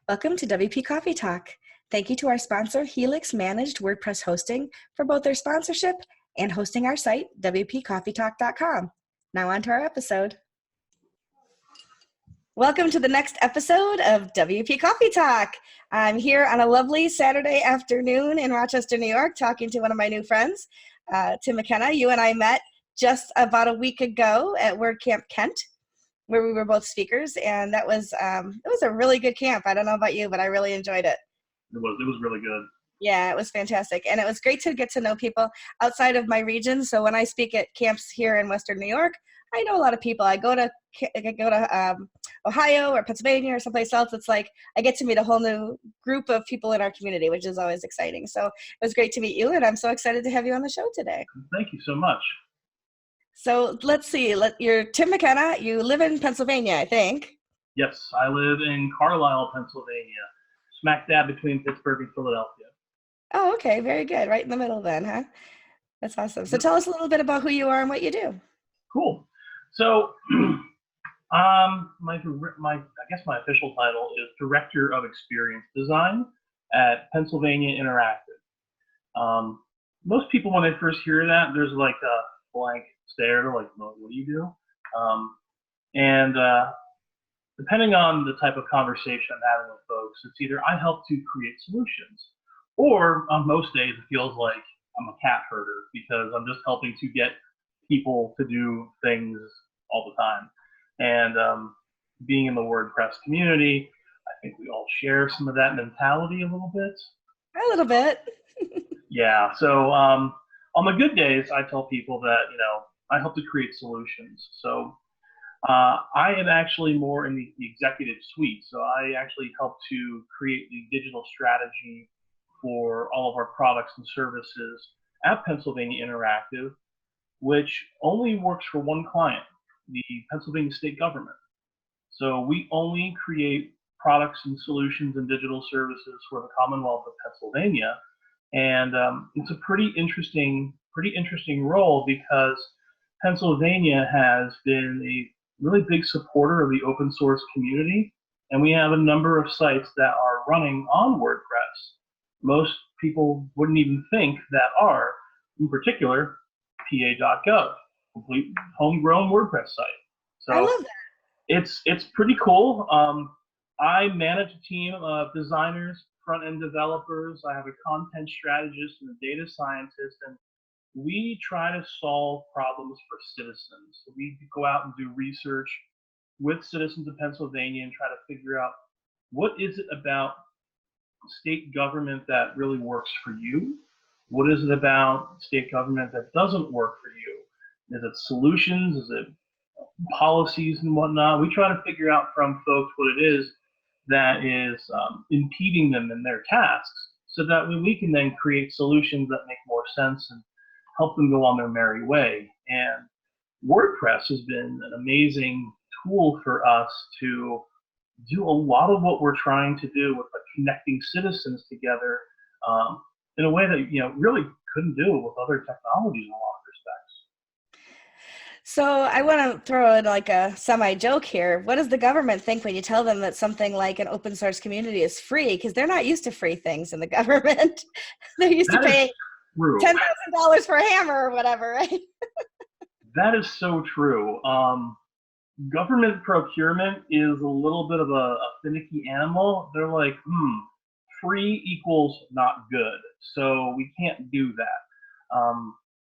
Welcome to WP Coffee Talk. Thank you to our sponsor, Helix Managed WordPress Hosting, for both their sponsorship and hosting our site, WPCoffeeTalk.com. Now on to our episode. Welcome to the next episode of WP Coffee Talk. I'm here on a lovely Saturday afternoon in Rochester, New York, talking to one of my new friends, Tim McKenna. You and I met just about a week ago at WordCamp Kent, where we were both speakers, and that was it was a really good camp. I don't know about you, but I really enjoyed it. It was really good. Yeah, it was fantastic, and it was great to get to know people outside of my region. So when I speak at camps here in Western New York, I know a lot of people. I go to Ohio or Pennsylvania or someplace else. It's like I get to meet a whole new group of people in our community, which is always exciting. So it was great to meet you, and I'm so excited to have you on the show today. Thank you so much. So let's see. You're Tim McKenna. You live in Pennsylvania, I think. Yes, I live in Carlisle, Pennsylvania, smack dab between Pittsburgh and Philadelphia. Oh, okay. Very good. Right in the middle then, huh? That's awesome. So tell us a little bit about who you are and what you do. Cool. So I guess my official title is Director of Experience Design at Pennsylvania Interactive. Most people, when they first hear that, there's like a blank stare, like, what do you do? Depending on the type of conversation I'm having with folks, it's either I help to create solutions, or on most days it feels like I'm a cat herder because I'm just helping to get people to do things all the time. And being in the WordPress community, I think we all share some of that mentality a little bit. A little bit. Yeah. So on the good days, I tell people that, I help to create solutions. So I am actually more in the executive suite. So I actually help to create the digital strategy for all of our products and services at Pennsylvania Interactive, which only works for one client, the Pennsylvania state government. So we only create products and solutions and digital services for the Commonwealth of Pennsylvania. And it's a pretty interesting role because Pennsylvania has been a really big supporter of the open source community, and we have a number of sites that are running on WordPress. Most people wouldn't even think that are, in particular, pa.gov, complete homegrown WordPress site. So I love that. It's pretty cool. I manage a team of designers, front-end developers. I have a content strategist and a data scientist, and we try to solve problems for citizens. So we go out and do research with citizens of Pennsylvania and try to figure out what is it about state government that really works for you? What is it about state government that doesn't work for you? Is it solutions? Is it policies and whatnot? We try to figure out from folks what it is that is impeding them in their tasks, so that we can then create solutions that make more sense and help them go on their merry way. And WordPress has been an amazing tool for us to do a lot of what we're trying to do with connecting citizens together in a way that really couldn't do with other technologies in a lot of respects. So I want to throw in like a semi-joke here. What does the government think when you tell them that something like an open source community is free? Because they're not used to free things in the government. They're used to paying $10,000 for a hammer or whatever, right? That is so true. Government procurement is a little bit of a finicky animal. They're like, free equals not good, so we can't do that.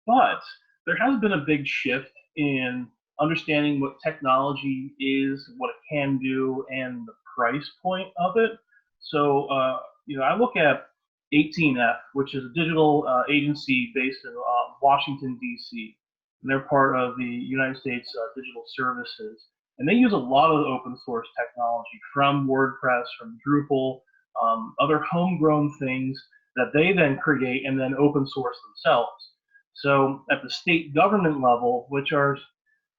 But there has been a big shift in understanding what technology is, what it can do, and the price point of it. So, I look at 18F, which is a digital agency based in Washington, D.C. And they're part of the United States Digital Services. And they use a lot of open source technology from WordPress, from Drupal, other homegrown things that they then create and then open source themselves. So at the state government level, which are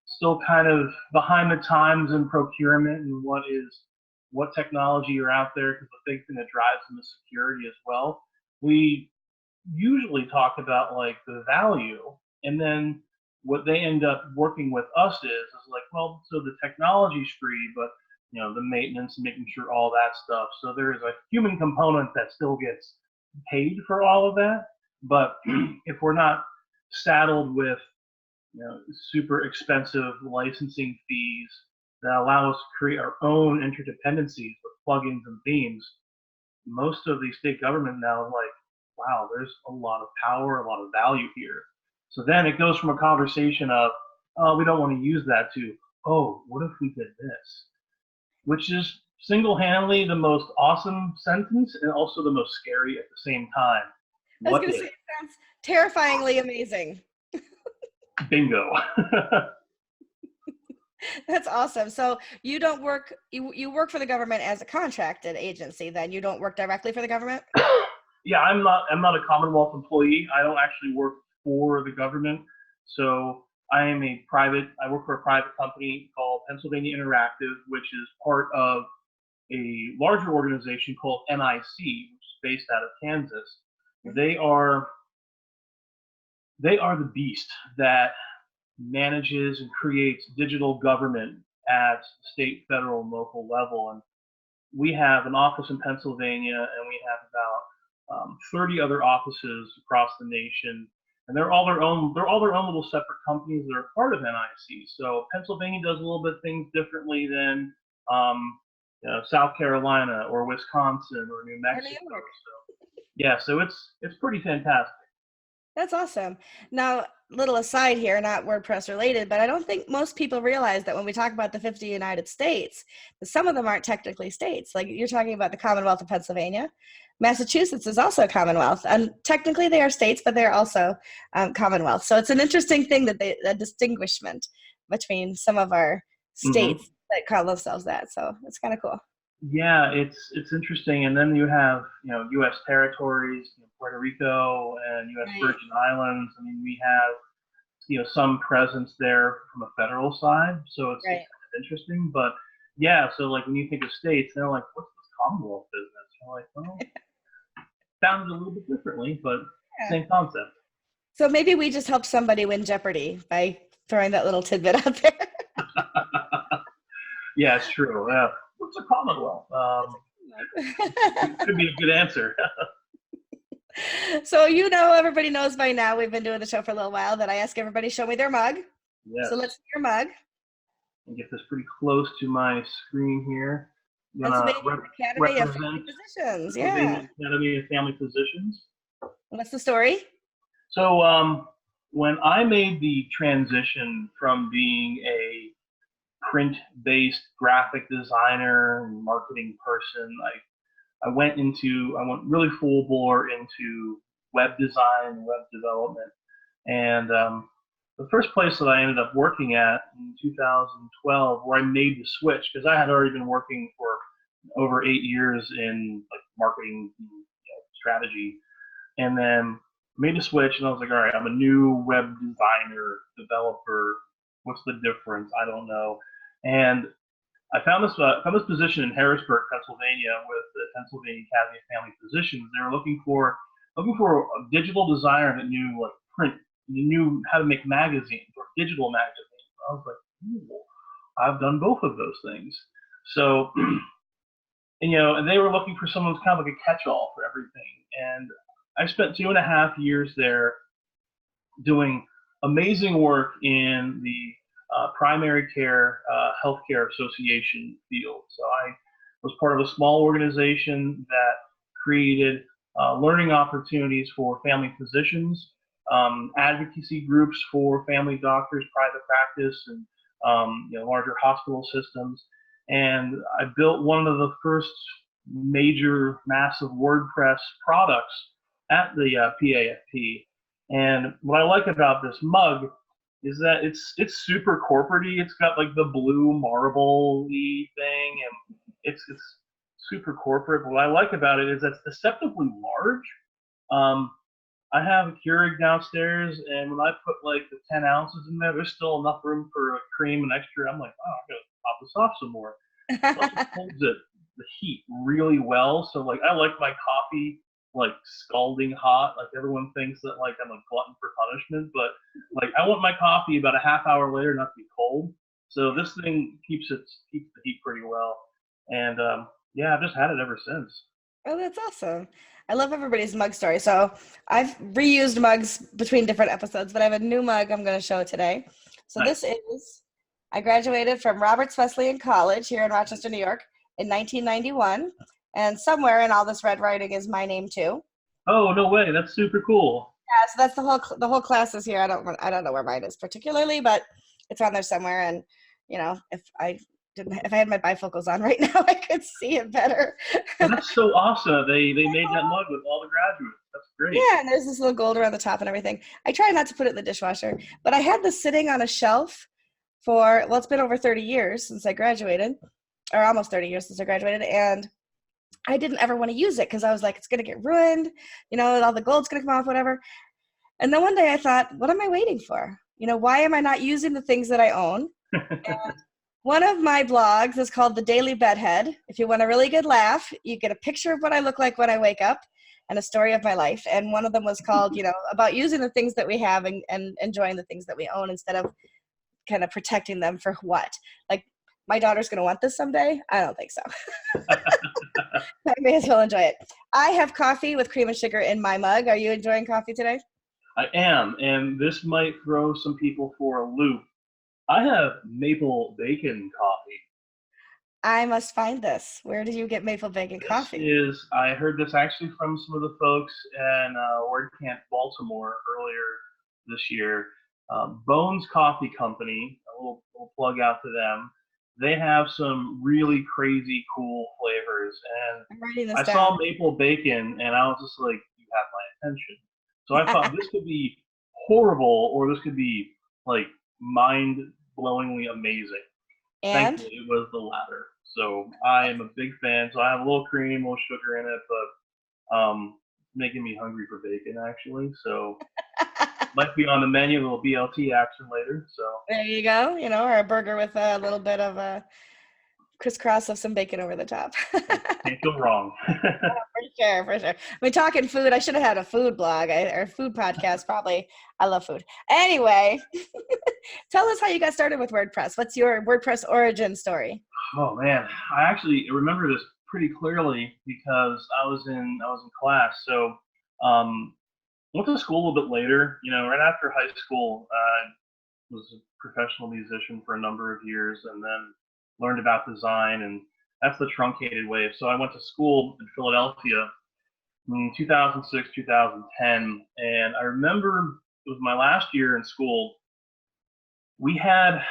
still kind of behind the times in procurement and what technology are out there, because the big thing that drives them is security as well, we usually talk about like the value, and then what they end up working with us is like, well, so the technology's free, but the maintenance and making sure all that stuff. So there is a human component that still gets paid for all of that. But if we're not saddled with super expensive licensing fees that allow us to create our own interdependencies with plugins and themes, most of the state government now is like, wow, there's a lot of power, a lot of value here. So then it goes from a conversation of, oh, we don't want to use that, to, oh, what if we did this? Which is single-handedly the most awesome sentence and also the most scary at the same time. I was going to say, it sounds terrifyingly amazing. Bingo. That's awesome. So you don't work, you work for the government as a contracted agency, then you don't work directly for the government? Yeah, I'm not a Commonwealth employee. I don't actually work for the government. So I work for a private company called Pennsylvania Interactive, which is part of a larger organization called NIC, which is based out of Kansas. They are the beast that manages and creates digital government at state, federal, and local level. And we have an office in Pennsylvania, and we have about 30 other offices across the nation. And they're all their own little separate companies that are part of NIC. So Pennsylvania does a little bit things differently than South Carolina or Wisconsin or New Mexico. So it's pretty fantastic. That's awesome. Now, little aside here, not WordPress related, but I don't think most people realize that when we talk about the 50 United States, some of them aren't technically states. Like you're talking about the Commonwealth of Pennsylvania. Massachusetts is also a Commonwealth, and technically they are states, but they're also Commonwealth. So it's an interesting thing that the distinguishment between some of our states that call themselves that. So it's kind of cool. Yeah, it's interesting. And then you have, U.S. territories, Puerto Rico and U.S. Virgin Islands. I mean, we have, some presence there from a federal side. So it's kind of interesting. But yeah, so like when you think of states, they're like, what's this Commonwealth business? You're like, well, sounds a little bit differently, but same concept. So maybe we just help somebody win Jeopardy by throwing that little tidbit out there. Yeah, it's true. What's a Commonwealth? Could be a good answer. So everybody knows by now, we've been doing the show for a little while, that I ask everybody show me their mug. Yes. So let's see your mug. And get this pretty close to my screen here. Pennsylvania Academy of Family Physicians. Yeah. Academy of Family Physicians. What's the story? So when I made the transition from being a print-based graphic designer and marketing person, I went really full bore into web design and web development. And the first place that I ended up working at in 2012, where I made the switch, because I had already been working for over 8 years in marketing strategy, and then made a switch, and I was like, all right, I'm a new web designer, developer. What's the difference? I don't know. And I found this position in Harrisburg, Pennsylvania, with the Pennsylvania Academy of Family Physicians. They were looking for a digital designer that knew print, knew how to make magazines or digital magazines. I was like, ooh, I've done both of those things. So, and they were looking for someone who's kind of like a catch-all for everything. And I spent 2.5 years there doing amazing work in the primary care healthcare association field. So I was part of a small organization that created learning opportunities for family physicians, advocacy groups for family doctors, private practice, and larger hospital systems. And I built one of the first major massive WordPress products at the PAFP. And what I like about this mug is that it's super corporate-y. It's got the blue marble-y thing, and it's super corporate. But what I like about it is that it's deceptively large. I have a Keurig downstairs, and when I put the 10 ounces in there's still enough room for a cream and extra. I'm like, oh, I'm gonna top this off some more. It also holds the heat really well. So I like my coffee scalding hot. Everyone thinks that I'm a glutton for punishment, but I want my coffee about a half hour later not to be cold. So this thing keeps the heat pretty well. And yeah, I've just had it ever since. Oh, that's awesome. I love everybody's mug story. So I've reused mugs between different episodes, but I have a new mug I'm going to show today. So this Nice. is, I graduated from Roberts Wesleyan College here in Rochester, New York in 1991. And somewhere in all this red writing is my name too. Oh, no way. That's super cool. Yeah, so that's the whole class is here. I don't know where mine is particularly, but it's on there somewhere. And you know, if I had my bifocals on right now, I could see it better. Well, that's so awesome. They made that mug with all the graduates. That's great. Yeah, and there's this little gold around the top and everything. I try not to put it in the dishwasher, but I had this sitting on a shelf for, well, it's been over 30 years since I graduated, or almost 30 years since I graduated, and I didn't ever want to use it because I was like, it's going to get ruined, you know, all the gold's going to come off, whatever. And then one day I thought, what am I waiting for? You know, why am I not using the things that I own? And one of my blogs is called The Daily Bedhead. If you want a really good laugh, you get a picture of what I look like when I wake up and a story of my life. And one of them was called, you know, about using the things that we have and enjoying the things that we own instead of kind of protecting them for what? Like, my daughter's going to want this someday? I don't think so. I may as well enjoy it. I have coffee with cream and sugar in my mug. Are you enjoying coffee today? I am, and this might throw some people for a loop. I have maple bacon coffee. I must find this. Where did you get maple bacon coffee? I heard this actually from some of the folks in WordCamps Baltimore earlier this year. Bones Coffee Company, a little plug out to them. They have some really crazy cool flavors. And I'm writing this I down. saw maple bacon, and I was just like, you have my attention. So I thought this could be horrible, or this could be like mind-blowingly amazing. And Thankfully, it was the latter. So I am a big fan. So I have a little cream, a little sugar in it, but making me hungry for bacon actually. So might be on the menu, a little BLT action later. So there you go. You know, or a burger with a little bit of a crisscross of some bacon over the top. can't go wrong. For sure, for sure. I mean, talking food, I should have had a food blog or food podcast. Probably, I love food. Anyway, tell us how you got started with WordPress. What's your WordPress origin story? Oh man, I actually remember this pretty clearly because I was in class. So went to school a little bit later. You know, right after high school, I was a professional musician for a number of years, and then learned about design, and that's the truncated way. So I went to school in Philadelphia in 2006, 2010, and I remember it was my last year in school. We had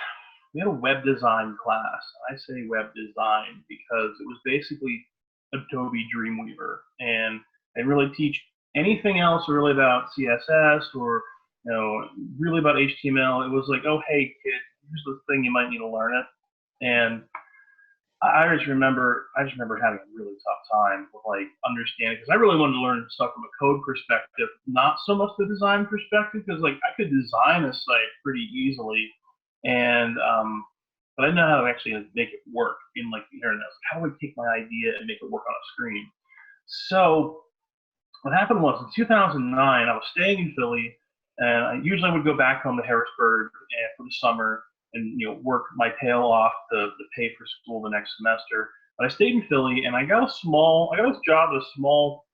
a web design class. I say web design because it was basically Adobe Dreamweaver, and they didn't really teach anything else really about CSS or really about HTML. It was like, oh hey kid, here's the thing you might need to learn it. And I just remember having a really tough time with like understanding, because I really wanted to learn stuff from a code perspective, not so much the design perspective, because like I could design a site pretty easily, and but I didn't know how to actually make it work in like the internet. Like, how do I take my idea and make it work on a screen? So what happened was in 2009, I was staying in Philly, and I usually would go back home to Harrisburg for the summer and work my tail off to pay for school the next semester. But I stayed in Philly, and I got this job at a small,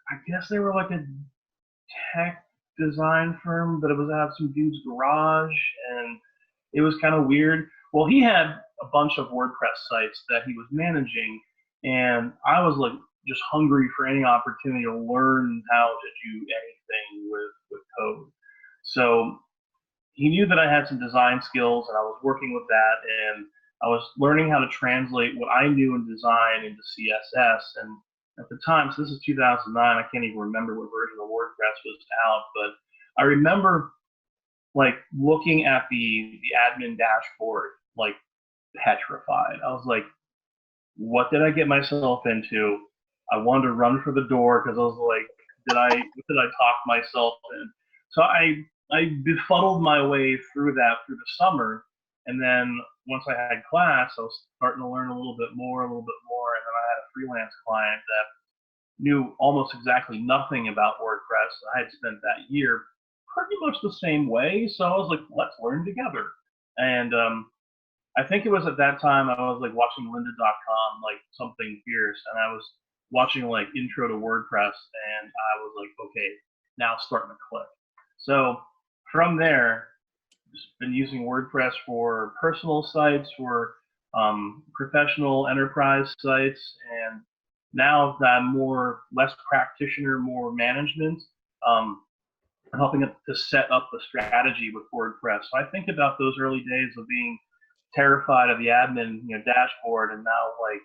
I guess they were like a tech design firm, but it was out of some dude's garage, and it was kind of weird. Well, he had a bunch of WordPress sites that he was managing, and I was like just hungry for any opportunity to learn how to do anything with code. So he knew that I had some design skills, and I was working with that, and I was learning how to translate what I knew in design into CSS. And at the time, so this is 2009, I can't even remember what version of WordPress was out, but I remember like looking at the admin dashboard, like petrified. I was like, what did I get myself into? I wanted to run for the door because I was like, what did I talk myself in? So I befuddled my way through the summer, and then once I had class, I was starting to learn a little bit more, and then I had a freelance client that knew almost exactly nothing about WordPress. I had spent that year pretty much the same way, so I was like, let's learn together. And I think it was at that time I was like watching lynda.com, like something fierce, and I was watching like intro to WordPress, and I was like, okay, now it's starting to click. So from there, just been using WordPress for personal sites, for professional enterprise sites, and now that I'm less practitioner, more management, um, I'm helping to set up the strategy with WordPress. So I think about those early days of being terrified of the admin, dashboard, and now like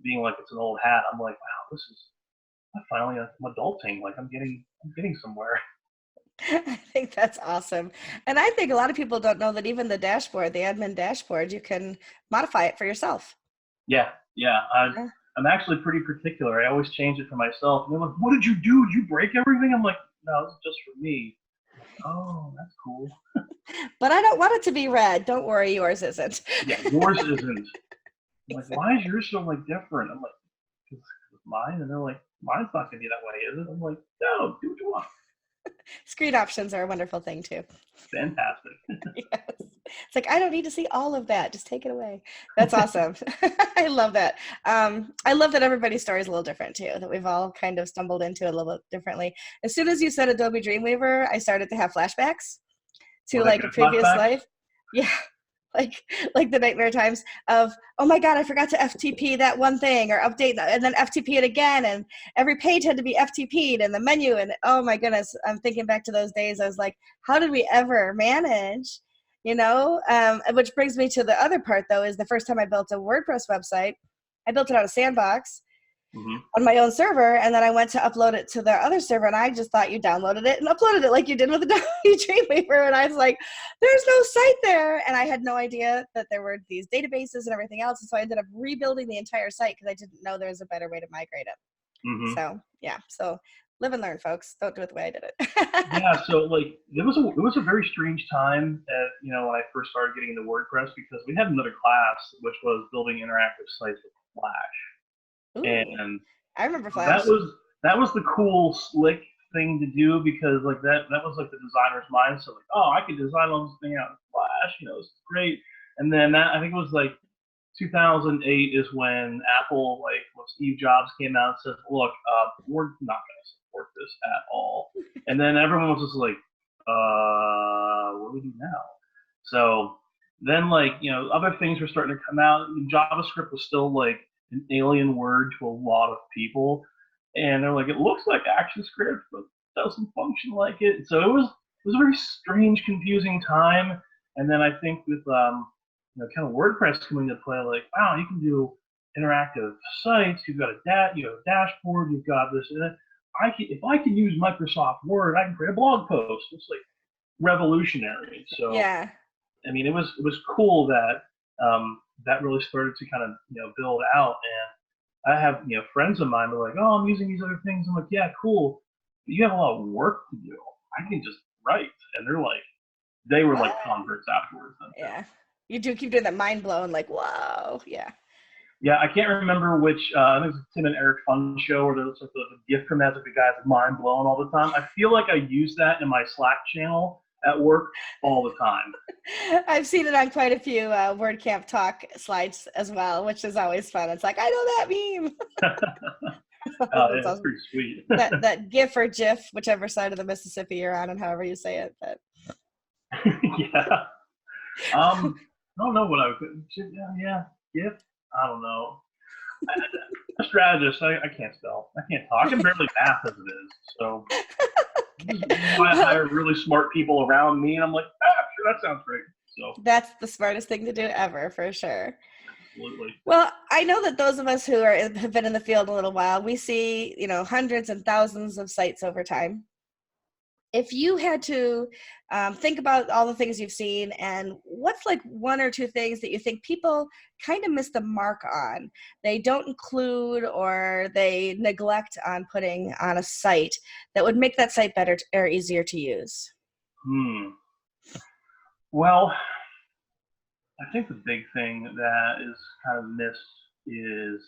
being like it's an old hat. I'm like, wow, I'm adulting. Like I'm getting somewhere. I think that's awesome. And I think a lot of people don't know that even the dashboard, the admin dashboard, you can modify it for yourself. Yeah, yeah. Yeah. I'm actually pretty particular. I always change it for myself. And they're like, what did you do? Did you break everything? I'm like, no, this is just for me. Oh, that's cool. But I don't want it to be red. Don't worry, yours isn't. Yeah, yours isn't. I'm like, why is yours so like different? I'm like, because mine, and they're like, mine's not gonna be that way, is it? I'm like, no, do what you want. Screen options are a wonderful thing too. Fantastic. Yes. It's like, I don't need to see all of that. Just take it away. That's awesome. I love that. I love that everybody's story is a little different too, that we've all kind of stumbled into it a little bit differently. As soon as you said Adobe Dreamweaver, I started to have flashbacks to like a previous life. Yeah. Like the nightmare times of, oh my God, I forgot to FTP that one thing or update that, and then FTP it again. And every page had to be FTP'd and the menu. And oh my goodness, I'm thinking back to those days. I was like, how did we ever manage, which brings me to the other part though, is the first time I built a WordPress website, I built it on a sandbox on my own server, and then I went to upload it to the other server, and I just thought you downloaded it and uploaded it like you did with the Dreamweaver, and I was like, there's no site there, and I had no idea that there were these databases and everything else, and so I ended up rebuilding the entire site because I didn't know there was a better way to migrate it. So yeah, so live and learn, folks. Don't do it the way I did it. Yeah, so like it was a very strange time when I first started getting into WordPress, because we had another class which was building interactive sites with Flash. Ooh, And I remember Flash. that was the cool, slick thing to do, because like that was like the designer's mindset. Like, oh, I could design all this thing out in Flash. It's great. And then I think it was like 2008 is when Apple, like when Steve Jobs came out and said, look, we're not going to support this at all. And then everyone was just like, what do we do now? So then other things were starting to come out. JavaScript was still like an alien word to a lot of people, and they're like, it looks like ActionScript, but doesn't function like it. So it was a very strange, confusing time. And then I think with kind of WordPress coming into play, like, wow, you can do interactive sites. You've got a dashboard. You've got this. And if I can use Microsoft Word, I can create a blog post. It's like revolutionary. So yeah, I mean, it was cool that that really started to kind of build out. And I have friends of mine that are like, oh, I'm using these other things. I'm like, yeah, cool. But you have a lot of work to do. I can just write. And they were like converts afterwards. Yeah, you do keep doing that mind blown, like, whoa, yeah. Yeah, I can't remember which. I think it was Tim and Eric Fun show, where there's like the gift from that, like the guy's mind blown all the time. I feel like I use that in my Slack channel at work all the time. I've seen it on quite a few WordCamp talk slides as well, which is always fun. It's like, I know that meme. That's awesome. Pretty sweet. that GIF or GIF, whichever side of the Mississippi you're on, and however you say it. But yeah. I don't know what I would. Yeah, GIF. I don't know. A strategist. I can't spell. I can't talk. I can barely math as it is. So I hire really smart people around me, and I'm like, sure, that sounds great. So that's the smartest thing to do ever, for sure. Absolutely. Well, I know that those of us who have been in the field a little while, we see hundreds and thousands of sites over time. If you had to think about all the things you've seen, and what's like one or two things that you think people kind of miss the mark on, they don't include or they neglect on putting on a site that would make that site better or easier to use? Well, I think the big thing that is kind of missed is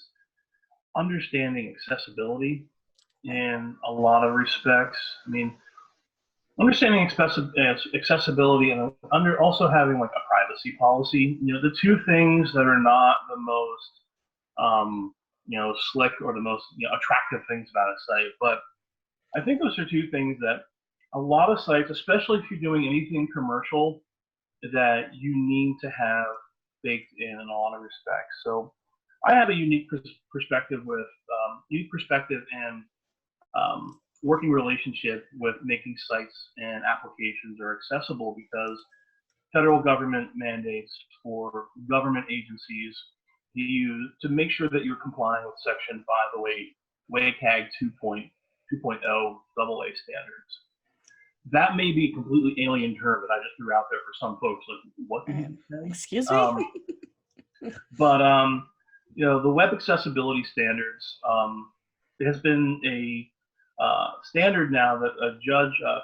understanding accessibility in a lot of respects. I mean, Understanding accessibility and also having like a privacy policy, the two things that are not the most, slick or the most, attractive things about a site. But I think those are two things that a lot of sites, especially if you're doing anything commercial, that you need to have baked in a lot of respects. So I have a unique perspective and working relationship with making sites and applications are accessible, because federal government mandates for government agencies to make sure that you're complying with Section 508 WCAG 2.0 AA standards. That may be a completely alien term that I just threw out there for some folks. Like, what did you say? Excuse me? But the web accessibility standards, it has been a standard now that a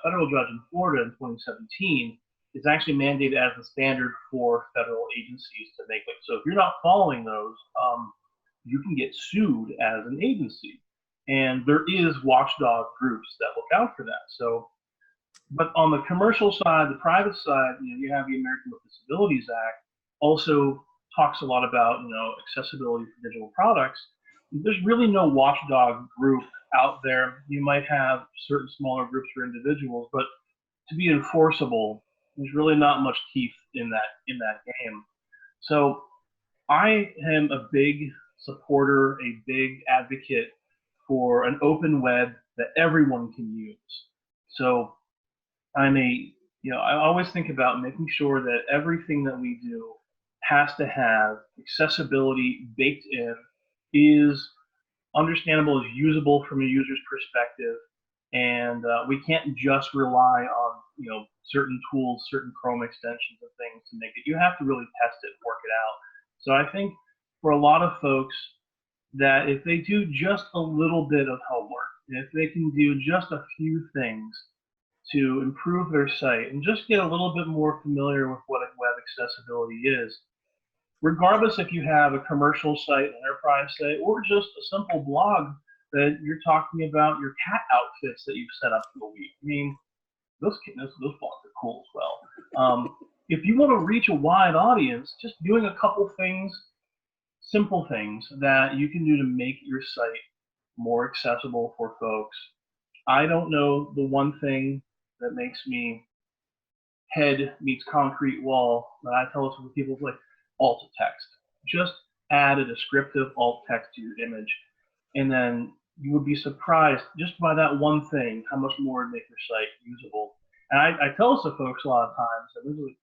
federal judge in Florida in 2017 is actually mandated as the standard for federal agencies to make it. So if you're not following those, you can get sued as an agency. And there is watchdog groups that look out for that. So, but on the commercial side, the private side, you have the American with Disabilities Act also talks a lot about, accessibility for digital products. There's really no watchdog group out there. You might have certain smaller groups for individuals, but to be enforceable, there's really not much teeth in that game. So I am a big supporter, a big advocate for an open web that everyone can use. So I always think about making sure that everything that we do has to have accessibility baked in, is understandable, is usable from a user's perspective, and we can't just rely on certain tools, certain Chrome extensions and things to make it. You have to really test it, work it out. So I think for a lot of folks, that if they do just a little bit of homework, if they can do just a few things to improve their site and just get a little bit more familiar with what web accessibility is, regardless if you have a commercial site, an enterprise site, or just a simple blog that you're talking about your cat outfits that you've set up for a week. I mean, those blogs are cool as well. If you want to reach a wide audience, just doing a couple things, simple things that you can do to make your site more accessible for folks. I don't know the one thing that makes me head meets concrete wall that I tell it to people, like alt text. Just add a descriptive alt text to your image, and then you would be surprised just by that one thing how much more it would make your site usable. And I tell this to folks a lot of times, and they're like,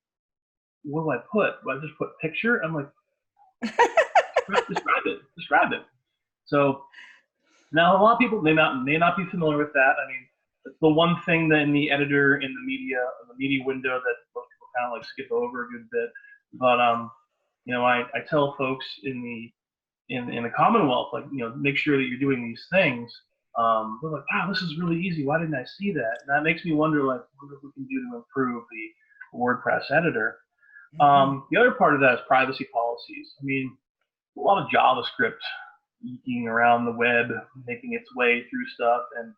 what do I put? Do I just put picture? I'm like, describe it. So now a lot of people may not be familiar with that. I mean, it's the one thing that in the editor, in the media window, that most people kind of like skip over a good bit. But I tell folks in the Commonwealth, like, make sure that you're doing these things. They're like, wow, this is really easy. Why didn't I see that? And that makes me wonder, like, what we can do to improve the WordPress editor. The other part of that is privacy policies. I mean, a lot of JavaScript eking around the web, making its way through stuff, and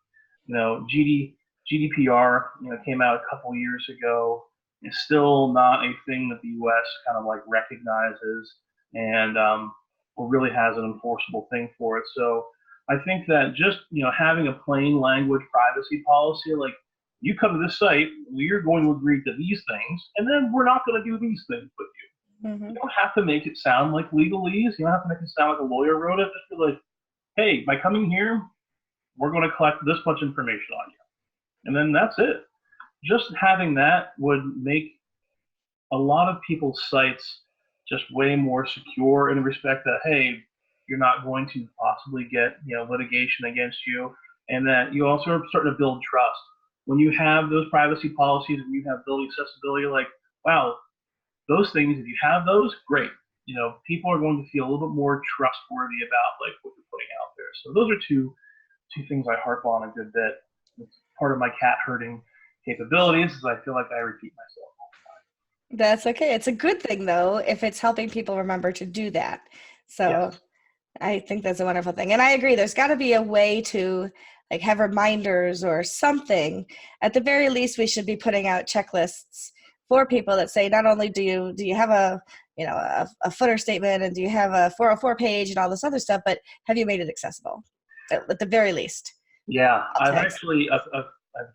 GDPR came out a couple years ago. It's still not a thing that the U.S. kind of like recognizes, and or really has an enforceable thing for it. So I think that just having a plain language privacy policy, like, you come to this site, we're going to agree to these things, and then we're not going to do these things with you. Mm-hmm. You don't have to make it sound like legalese. You don't have to make it sound like a lawyer wrote it. Just be like, hey, by coming here, we're going to collect this much information on you. And then that's it. Just having that would make a lot of people's sites just way more secure in the respect that, hey, you're not going to possibly get litigation against you, and that you also are starting to build trust. When you have those privacy policies and you have building accessibility, like, wow, those things, if you have those, great. People are going to feel a little bit more trustworthy about like what you're putting out there. So those are two things I harp on a good bit. It's part of my cat herding capabilities, is I feel like I repeat myself all the time. That's okay. It's a good thing though, if it's helping people remember to do that. So yes. I think that's a wonderful thing. And I agree, there's got to be a way to like have reminders or something. At the very least, we should be putting out checklists for people that say, not only do you have a footer statement, and do you have a 404 page and all this other stuff, but have you made it accessible at the very least? Yeah, Alt I've tags. actually I've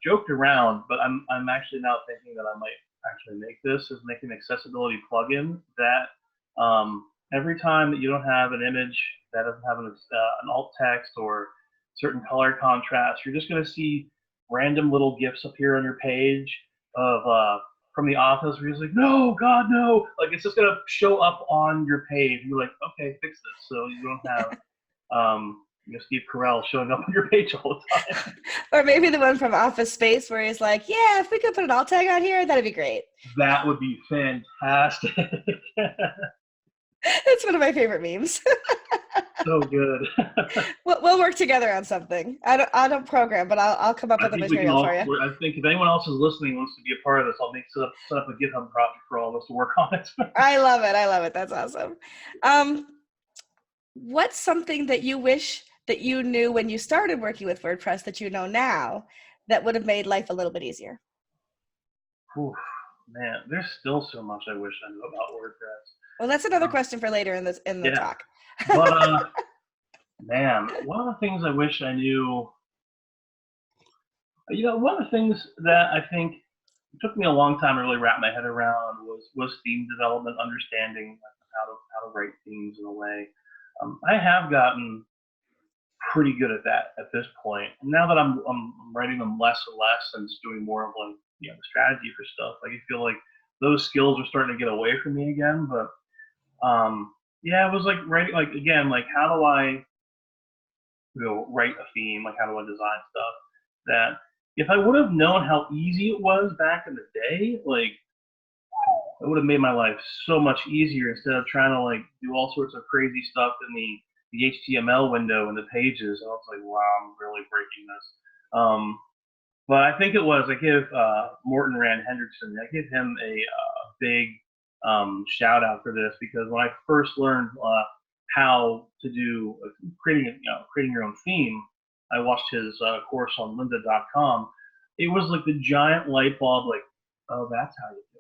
joked around, but I'm actually now thinking that I might actually make this as make an accessibility plugin that every time that you don't have an image that doesn't have an alt text or certain color contrast, you're just going to see random little GIFs appear on your page of from the office where he's like, no, God, no. Like it's just going to show up on your page. You're like, okay, fix this. So you don't have Steve Carell showing up on your page all the time. Or maybe the one from Office Space where he's like, yeah, if we could put an alt tag on here, that'd be great. That would be fantastic. It's one of my favorite memes. So good. We'll work together on something. I don't program, but I'll come up with the material for you. I think if anyone else is listening wants to be a part of this, I'll set up a GitHub project for all of us to work on it. I love it. That's awesome. What's something that you wish that you knew when you started working with WordPress that you know now that would have made life a little bit easier? Oof, man, there's still so much I wish I knew about WordPress. Well, that's another question for later in the talk. But man, one of the things I wish I knew, one of the things that I think took me a long time to really wrap my head around was theme development, understanding how to write themes in a way. I have gotten pretty good at that at this point. And now that I'm writing them less and less and just doing more of like the strategy for stuff, like I feel like those skills are starting to get away from me again. But it was like writing, like again, like how do I write a theme, like how do I design stuff that if I would have known how easy it was back in the day, like it would have made my life so much easier instead of trying to like do all sorts of crazy stuff in the HTML window and the pages. I was like, wow, I'm really breaking this. But I think I give Morten Rand Hendrickson, I give him a big shout out for this, because when I first learned how to do creating your own theme, I watched his course on lynda.com. It was like the giant light bulb, like, oh, that's how you do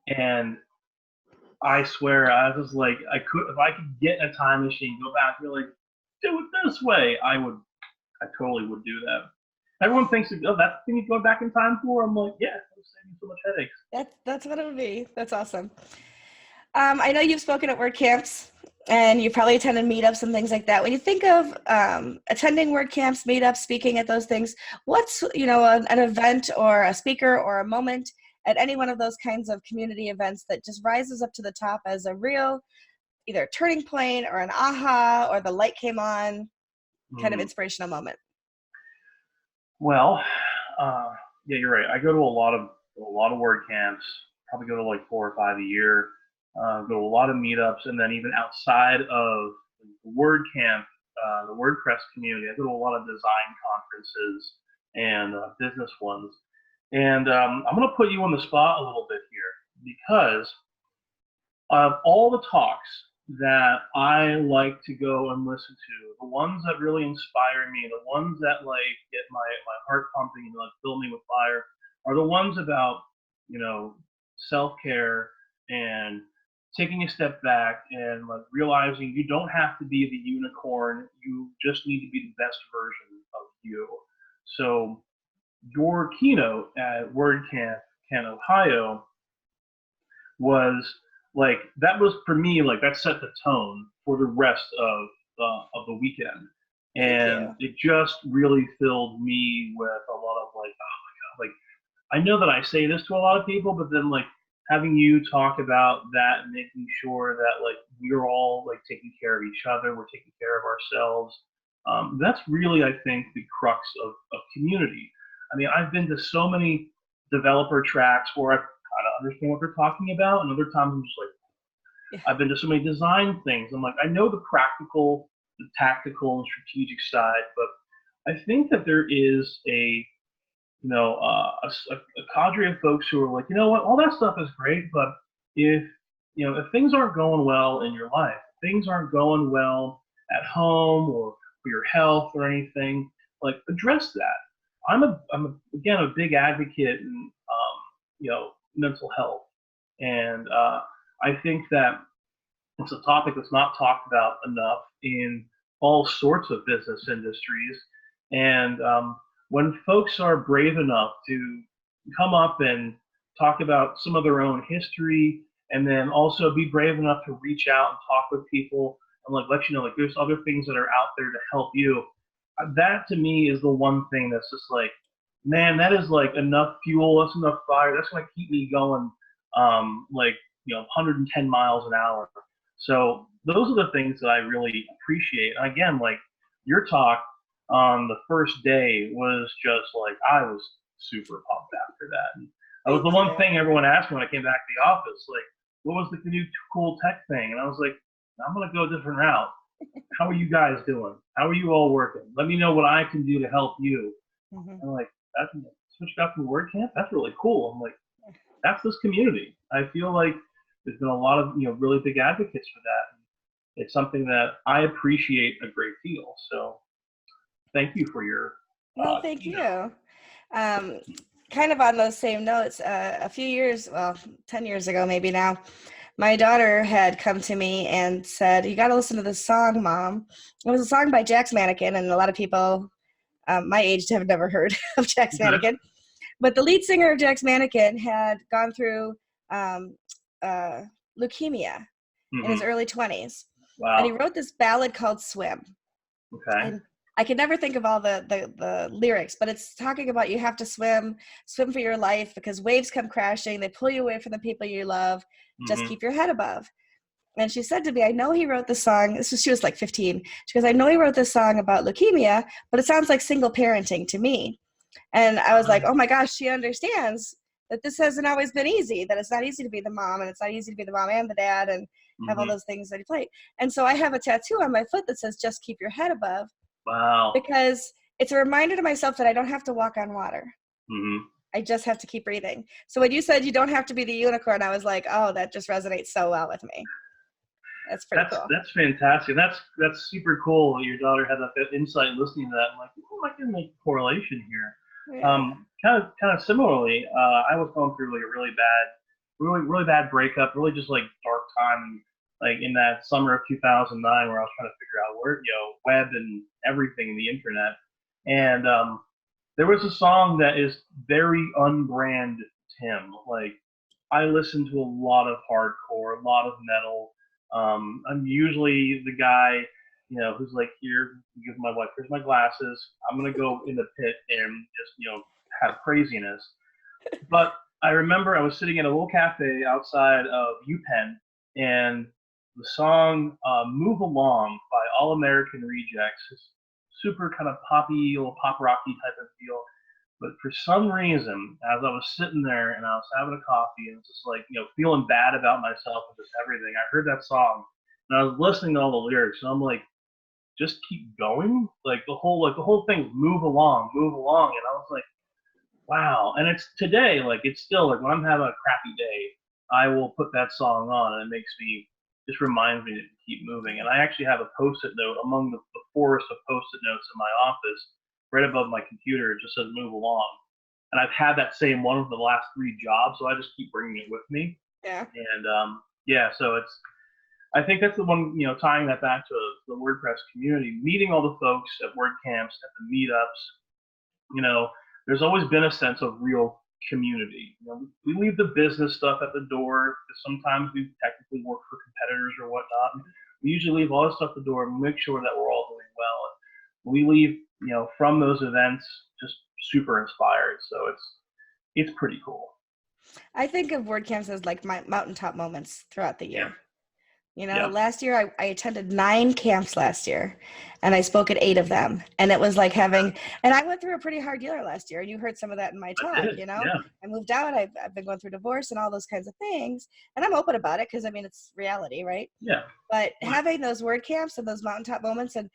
it. And I swear, I was like, if I could get a time machine, go back and be like, do it this way, I totally would do that. Everyone thinks, oh, that's the thing you go back in time for? I'm like, yeah, it's saving so much headaches. That's what it would be. That's awesome. I know you've spoken at WordCamps, and you probably attended meetups and things like that. When you think of attending WordCamps, meetups, speaking at those things, what's an event or a speaker or a moment at any one of those kinds of community events that just rises up to the top as a real either turning point or an aha or the light came on kind of inspirational moment? Well, yeah, you're right. I go to a lot of WordCamps. Probably go to like 4 or 5 a year. Go to a lot of meetups, and then even outside of the WordCamp, the WordPress community, I go to a lot of design conferences and business ones. And I'm going to put you on the spot a little bit here, because of all the talks that I like to go and listen to, the ones that really inspire me, the ones that like get my heart pumping and like fill me with fire, are the ones about self-care and taking a step back and like realizing you don't have to be the unicorn, you just need to be the best version of you. So your keynote at WordCamp Ohio was like, that was for me, like that set the tone for the rest of the weekend. And it just really filled me with a lot of like, oh my God, like I know that I say this to a lot of people, but then like having you talk about that and making sure that like we're all like taking care of each other, we're taking care of ourselves. That's really, I think, the crux of community. I mean, I've been to so many developer tracks where I kind of understand what they're talking about, and other times I'm just like, I've been to so many design things. I'm like, I know the practical, the tactical, and strategic side, but I think that there is a cadre of folks who are like, you know what, all that stuff is great, but if things aren't going well in your life, things aren't going well at home or for your health or anything, like address that. Again a big advocate in mental health, and I think that it's a topic that's not talked about enough in all sorts of business industries. And when folks are brave enough to come up and talk about some of their own history, and then also be brave enough to reach out and talk with people and like let you know like there's other things that are out there to help you, that to me is the one thing that's just like, man, that is like enough fuel, that's enough fire, that's gonna keep me going 110 miles an hour. So those are the things that I really appreciate. And again, like your talk on the first day was just like, I was super pumped after that. And that was the one thing everyone asked me when I came back to the office, like, what was the new cool tech thing? And I was like, I'm going to go a different route. How are you guys doing? How are you all working? Let me know what I can do to help you. And I'm like, that's switched out from WordCamp? That's really cool. I'm like, that's this community. I feel like there's been a lot of really big advocates for that. It's something that I appreciate a great deal. So thank you for your thank you. Kind of on those same notes, a few years, 10 years ago maybe now, my daughter had come to me and said, you got to listen to this song, Mom. It was a song by Jack's Mannequin, and a lot of people my age have never heard of Jack's Mannequin. But the lead singer of Jack's Mannequin had gone through leukemia in his early 20s. Wow. And he wrote this ballad called Swim. Okay. And I can never think of all the lyrics, but it's talking about you have to swim for your life because waves come crashing. They pull you away from the people you love. Just keep your head above. And she said to me, I know he wrote this song. She was like 15. She goes, I know he wrote this song about leukemia, but it sounds like single parenting to me. And I was like, oh my gosh, she understands that this hasn't always been easy, that it's not easy to be the mom, and it's not easy to be the mom and the dad and have all those things that he played. And so I have a tattoo on my foot that says, just keep your head above. Wow. Because it's a reminder to myself that I don't have to walk on water. I just have to keep breathing. So when you said you don't have to be the unicorn, I was like, oh, that just resonates so well with me. That's pretty cool. That's fantastic. That's super cool. Your daughter had that insight listening to that. I'm like, oh, I can make a correlation here. Yeah. Kind of similarly, I was going through like a really bad breakup, really just like dark time, like in that summer of 2009, where I was trying to figure out web and everything in the internet. And there was a song that is very unbrand Tim. Like I listen to a lot of hardcore, a lot of metal. I'm usually the guy, who's like, here, give my wife, here's my glasses. I'm going to go in the pit and just, have craziness. But I remember I was sitting in a little cafe outside of UPenn, and the song Move Along by All American Rejects is super kind of poppy, little pop rocky type of deal. But for some reason, as I was sitting there and I was having a coffee and just like, feeling bad about myself and just everything, I heard that song and I was listening to all the lyrics and I'm like, just keep going. Like the whole thing, move along. And I was like, wow. And it's today, like it's still like when I'm having a crappy day, I will put that song on and just reminds me to keep moving. And I actually have a Post-it note among the forest of Post-it notes in my office. Right above my computer, it just says move along. And I've had that same one for the last 3 jobs, so I just keep bringing it with me. Yeah. And so I think that's the one, tying that back to the WordPress community, meeting all the folks at WordCamps, at the meetups, there's always been a sense of real community. We leave the business stuff at the door, because sometimes we technically work for competitors or whatnot. We usually leave all this stuff at the door and make sure that we're all doing well. And we leave, from those events just super inspired. So it's pretty cool. I think of WordCamps as like my mountaintop moments throughout the year. Yeah. Last year I attended 9 camps last year and I spoke at 8 of them. And it was like and I went through a pretty hard year last year. And you heard some of that in my talk, Yeah. I moved out, I've been going through divorce and all those kinds of things. And I'm open about it because it's reality, right? Yeah. But having those WordCamps and those mountaintop moments, and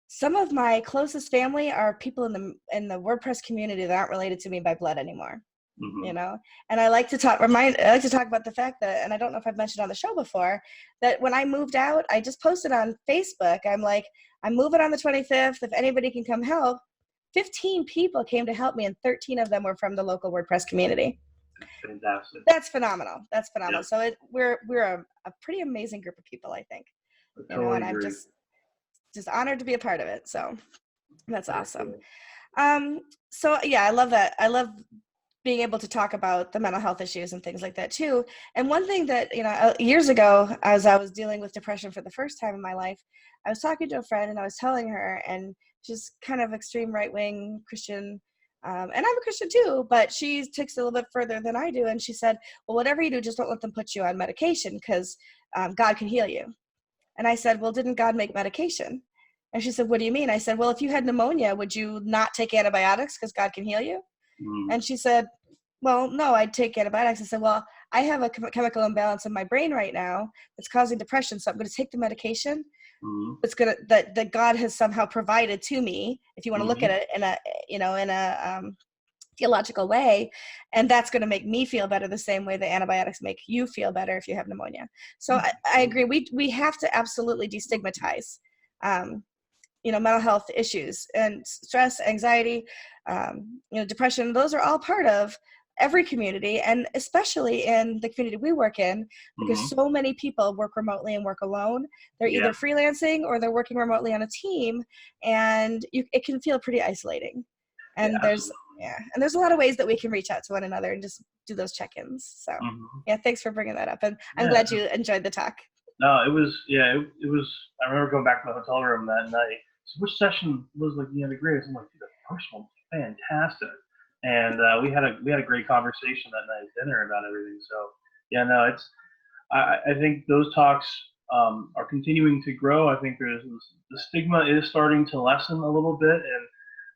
some of my closest family are people in the WordPress community that aren't related to me by blood anymore. And I like to talk about the fact that, and I don't know if I've mentioned on the show before, that when I moved out, I just posted on Facebook, I'm like, I'm moving on the 25th. If anybody can come help, 15 people came to help me, and 13 of them were from the local WordPress community. Fantastic. That's phenomenal. That's phenomenal. Yeah. So we're a pretty amazing group of people, I think. I totally And I'm agree. just honored to be a part of it. So that's Very awesome. cool. So yeah, I love that. I love being able to talk about the mental health issues and things like that too. And one thing that, years ago, as I was dealing with depression for the first time in my life, I was talking to a friend and I was telling her, and she's kind of extreme right-wing Christian, and I'm a Christian too, but she takes it a little bit further than I do. And she said, well, whatever you do, just don't let them put you on medication, because God can heal you. And I said, well, didn't God make medication? And she said, what do you mean? I said, well, if you had pneumonia, would you not take antibiotics because God can heal you? And she said, well, no, I'd take antibiotics. I said, well, I have a chemical imbalance in my brain right now that's causing depression, so I'm going to take the medication that's going to that God has somehow provided to me, if you want to look at it in a theological way, and that's going to make me feel better the same way the antibiotics make you feel better if you have pneumonia. So I agree. We have to absolutely destigmatize mental health issues, and stress, anxiety, depression. Those are all part of every community, and especially in the community we work in, because so many people work remotely and work alone. They're either freelancing or they're working remotely on a team, and it can feel pretty isolating. And there's a lot of ways that we can reach out to one another and just do those check-ins. So yeah, thanks for bringing that up, and I'm glad you enjoyed the talk. No, it was I remember going back to the hotel room that night. So which session was the greatest? I'm like, dude, the first one was fantastic, and we had a great conversation that night at dinner about everything. So yeah, no, it's I think those talks are continuing to grow. I think the stigma is starting to lessen a little bit, and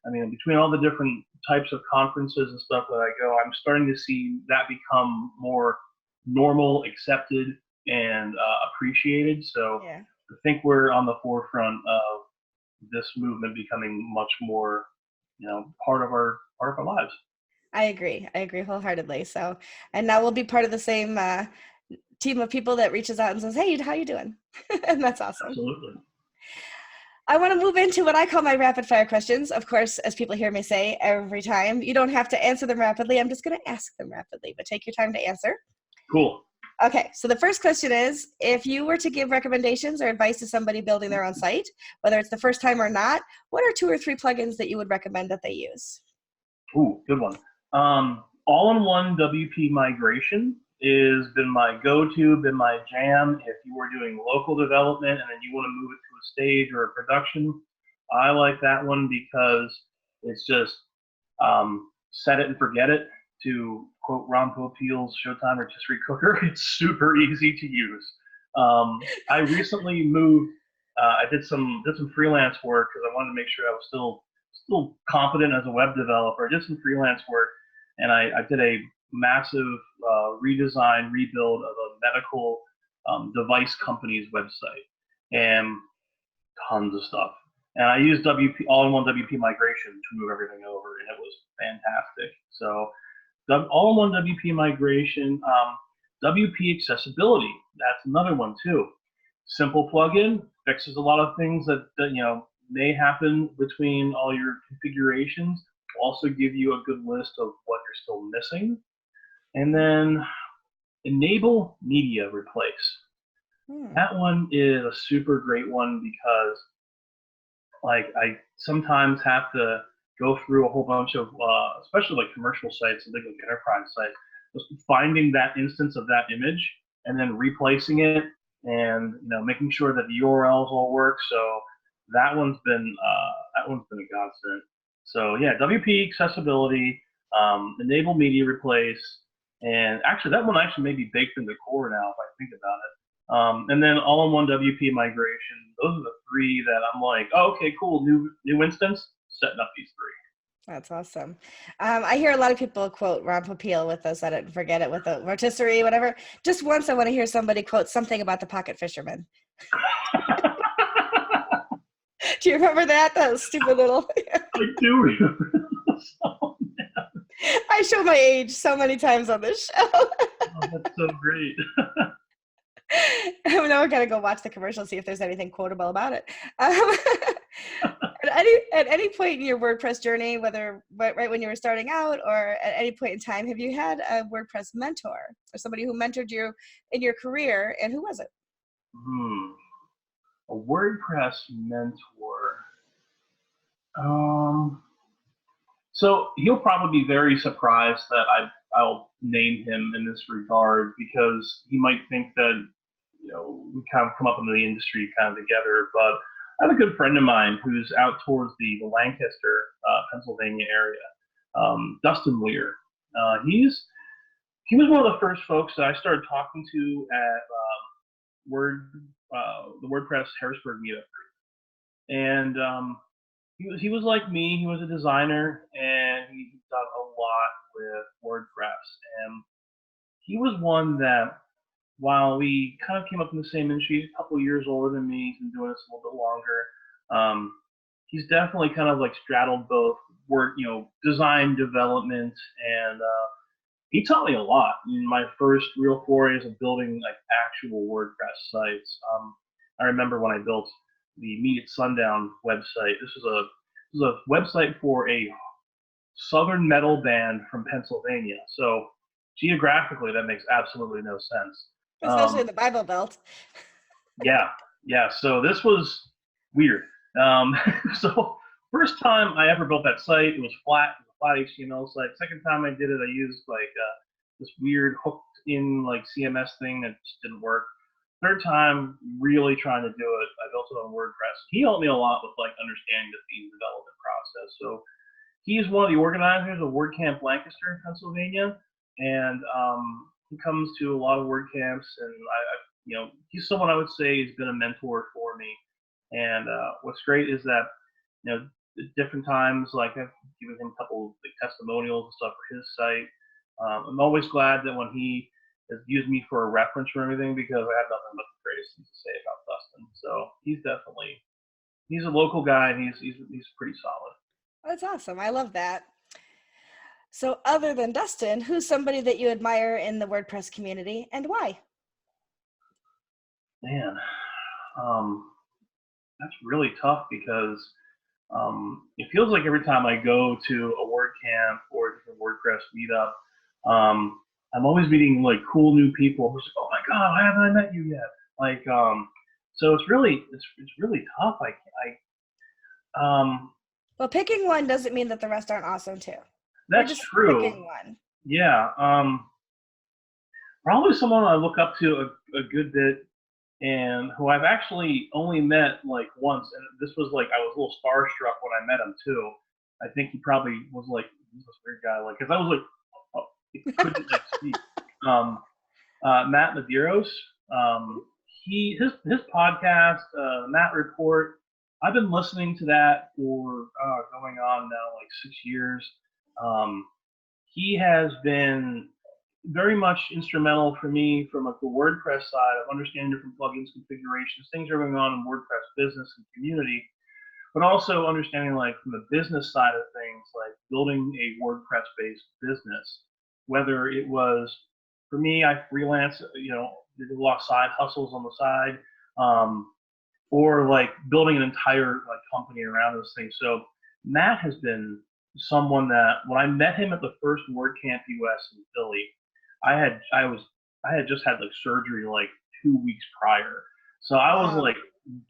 I mean, between all the different types of conferences and stuff that I go, I'm starting to see that become more normal, accepted, and appreciated. So I think we're on the forefront of this movement becoming much more, part of our lives. I agree wholeheartedly. So, and now we'll be part of the same team of people that reaches out and says, hey, how you doing? And that's awesome. Absolutely. I want to move into what I call my rapid fire questions. Of course, as people hear me say every time, you don't have to answer them rapidly. I'm just going to ask them rapidly, but take your time to answer. Cool. Okay, so the first question is, if you were to give recommendations or advice to somebody building their own site, whether it's the first time or not, what are 2 or 3 plugins that you would recommend that they use? Ooh, good one. All-in-one WP migration has been my go-to, been my jam. If you were doing local development and then you want to move it to a stage or a production, I like that one because it's just set it and forget it. To quote Ron Popeil's Showtime rotisserie cooker, it's super easy to use. I recently moved. I did some freelance work because I wanted to make sure I was still competent as a web developer. I did some freelance work, and I did a massive redesign, rebuild of a medical device company's website, and tons of stuff. And I used all-in-one WP migration to move everything over, and it was fantastic. So all-in-one WP migration, WP accessibility, that's another one too. Simple plugin, fixes a lot of things that may happen between all your configurations. Will also give you a good list of what you're still missing. And then enable media replace. That one is a super great one because I sometimes have to go through a whole bunch of, especially commercial sites and big enterprise sites, just finding that instance of that image and then replacing it and making sure that the URLs all work. So that one's been a godsend. So yeah, WP accessibility, enable media replace, and actually that one may be baked into core now if I think about it. And then all-in-one WP migration. Those are the 3 that I'm like, oh, okay, cool, new instance. Setting up these 3. That's awesome. I hear a lot of people quote Ron Popeil with the set it and forget it with the rotisserie, whatever. Just once I want to hear somebody quote something about the pocket fisherman. Do you remember that? That was stupid little. I do remember. I show my age so many times on this show. Oh, that's so great. Now I gotta go watch the commercial, see if there's anything quotable about it. And At any point in your WordPress journey, whether right when you were starting out or at any point in time, have you had a WordPress mentor or somebody who mentored you in your career, and who was it? A WordPress mentor. So he'll probably be very surprised that I'll name him in this regard, because he might think that, we kind of come up in the industry kind of together. But I have a good friend of mine who's out towards the Lancaster, Pennsylvania area, Dustin. He was one of the first folks that I started talking to at the WordPress Harrisburg meetup group, and he was like me. He was a designer, and he done a lot with WordPress. And he was one that, while we kind of came up in the same industry, he's a couple of years older than me. He's been doing this a little bit longer. He's definitely kind of like straddled both design development, and he taught me a lot. My first real forays of building like actual WordPress sites. I remember when I built the Meet at Sundown website. This was a website for a Southern metal band from Pennsylvania. So geographically, that makes absolutely no sense. Especially in the Bible Belt. Yeah. So this was weird. So first time I ever built that site, it was flat HTML site. Second time I did it, I used like this weird hooked in like CMS thing that just didn't work. Third time, really trying to do it, I built it on WordPress. He helped me a lot with like understanding the theme development process. So he's one of the organizers of WordCamp Lancaster, Pennsylvania, and he comes to a lot of WordCamps, and he's someone I would say has been a mentor for me. And what's great is that, at different times, like I've given him a couple of testimonials and stuff for his site. I'm always glad that when he has used me for a reference or anything, because I have nothing but the greatest things to say about Dustin. So he's a local guy, and he's pretty solid. That's awesome. I love that. So other than Dustin, who's somebody that you admire in the WordPress community, and why? Man, that's really tough, because it feels like every time I go to a WordCamp or a different WordPress meetup, I'm always meeting like cool new people who's like, oh my God, why haven't I met you yet? Like, so it's really tough. Well, picking one doesn't mean that the rest aren't awesome too. That's true. Picking one. Yeah. Probably someone I look up to a good bit, and who I've actually only met like once, and this was like I was a little starstruck when I met him too. I think he probably was like, who's this weird guy? Like, because I was like, he couldn't like speak. Matt Medeiros. His podcast, Matt Report. I've been listening to that for going on now like 6 years. He has been very much instrumental for me from like the WordPress side of understanding different plugins, configurations, things that are going on in WordPress business and community, but also understanding like from the business side of things, like building a WordPress-based business. Whether it was, for me, I freelance, did a lot of side hustles on the side, or like building an entire like company around those things. So Matt has been someone that when I met him at the first WordCamp US in Philly, I had just had like surgery like 2 weeks prior. So I was like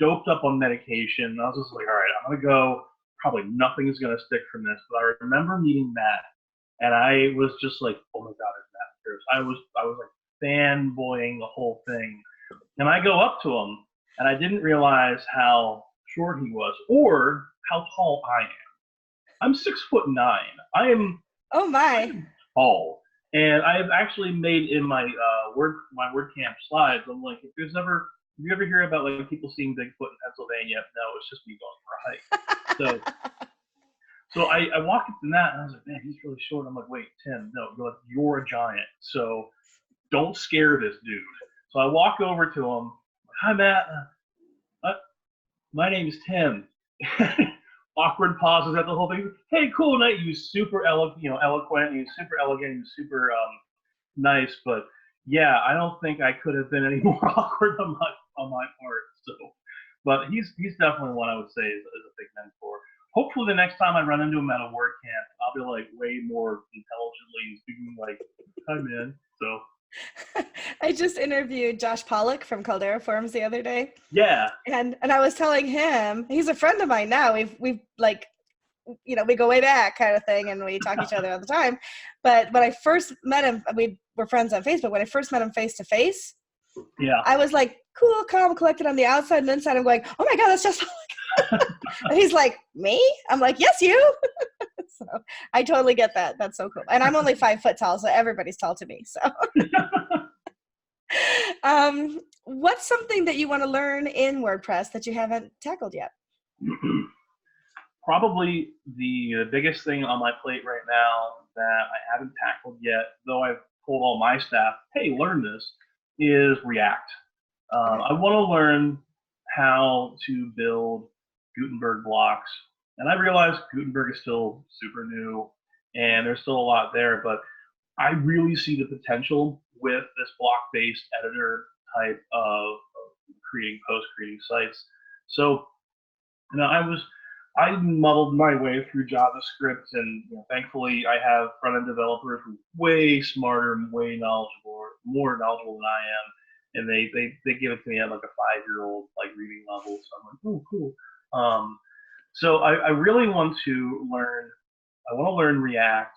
doped up on medication. I was just like, all right, I'm gonna go. Probably nothing's gonna stick from this. But I remember meeting Matt, and I was just like, oh my God, it's Matt Medeiros. I was like fanboying the whole thing. And I go up to him, and I didn't realize how short he was or how tall I am. I'm 6'9". I am tall. And I've actually made in my WordCamp slides, I'm like, if you ever hear about like people seeing Bigfoot in Pennsylvania, no, it's just me going for a hike. So I walked up to Matt, and I was like, man, he's really short. I'm like, wait, Tim, no, you're a giant, so don't scare this dude. So I walk over to him. Hi, Matt. My name is Tim. Awkward pauses at the whole thing. Hey, cool night. He was super eloquent. He was super elegant. He was super nice. But yeah, I don't think I could have been any more awkward on my part. So, But he's definitely one I would say is a big mentor. Hopefully the next time I run into him at a WordCamp, I'll be like way more intelligently speaking like, hi man. So I just interviewed Josh Pollock from Caldera Forums the other day. yeah. And I was telling him, he's a friend of mine now. We've like, you know, we go way back kind of thing, and we talk to each other all the time. But when I first met him, we were friends on Facebook. When I first met him face to face, Yeah. I was like, cool, calm, collected on the outside, and inside I'm going, oh my God, that's just and he's like, me? I'm like, yes, you. So I totally get that. That's so cool. And I'm only 5 foot tall, so everybody's tall to me. So what's something that you want to learn in WordPress that you haven't tackled yet? Probably the biggest thing on my plate right now that I haven't tackled yet, though I've told all my staff, hey, learn this, is React. I want to learn how to build Gutenberg blocks. And I realize Gutenberg is still super new and there's still a lot there, but I really see the potential with this block-based editor type of creating posts, creating sites. So, you know, I muddled my way through JavaScript, and thankfully I have front-end developers who are way smarter and way knowledgeable, more knowledgeable than I am, and they give it to me at like a 5-year-old like reading level. So I'm like, oh, cool. So I really want to learn. I want to learn React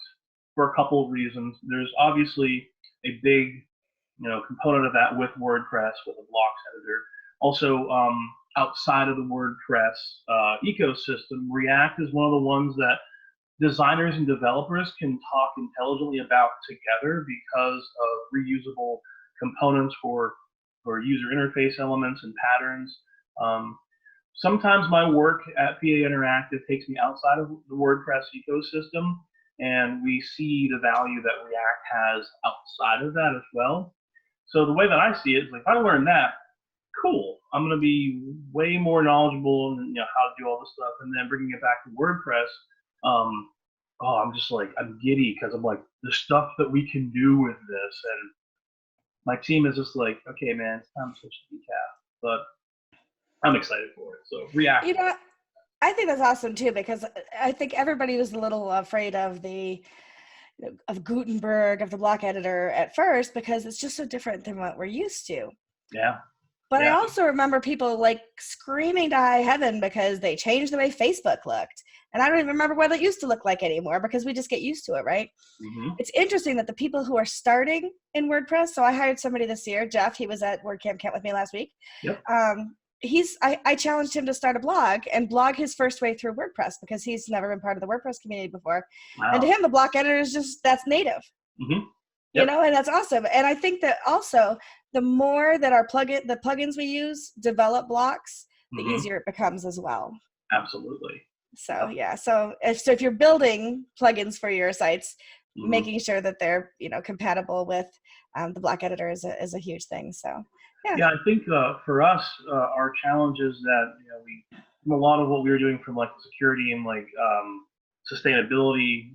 for a couple of reasons. There's obviously a big component of that with WordPress, with a blocks editor. Also, outside of the WordPress ecosystem, React is one of the ones that designers and developers can talk intelligently about together because of reusable components for user interface elements and patterns. Sometimes my work at PA Interactive takes me outside of the WordPress ecosystem, and we see the value that React has outside of that as well. So the way that I see it is, like, if I learn that, cool, I'm going to be way more knowledgeable in how to do all this stuff, and then bringing it back to WordPress, I'm just like, I'm giddy because I'm like, the stuff that we can do with this, and my team is just like, okay, man, it's time to switch to decaf, but I'm excited for it. So React. I think that's awesome too, because I think everybody was a little afraid of of Gutenberg, of the block editor at first, because it's just so different than what we're used to. Yeah. But I also remember people like screaming to high heaven because they changed the way Facebook looked. And I don't even remember what it used to look like anymore, because we just get used to it, right? Mm-hmm. It's interesting that the people who are starting in WordPress, so I hired somebody this year, Jeff, he was at WordCamp Camp with me last week. Yep. I challenged him to start a blog and blog his first way through WordPress, because he's never been part of the WordPress community before. Wow. And to him, the block editor is that's native. Mm-hmm. Yep. And that's awesome. And I think that also the more that the plugins we use develop blocks, the easier it becomes as well. Absolutely. So yeah. So if you're building plugins for your sites, making sure that they're compatible with the block editor is a huge thing. So yeah. I think for us, our challenge is that from a lot of what we were doing from like security and like sustainability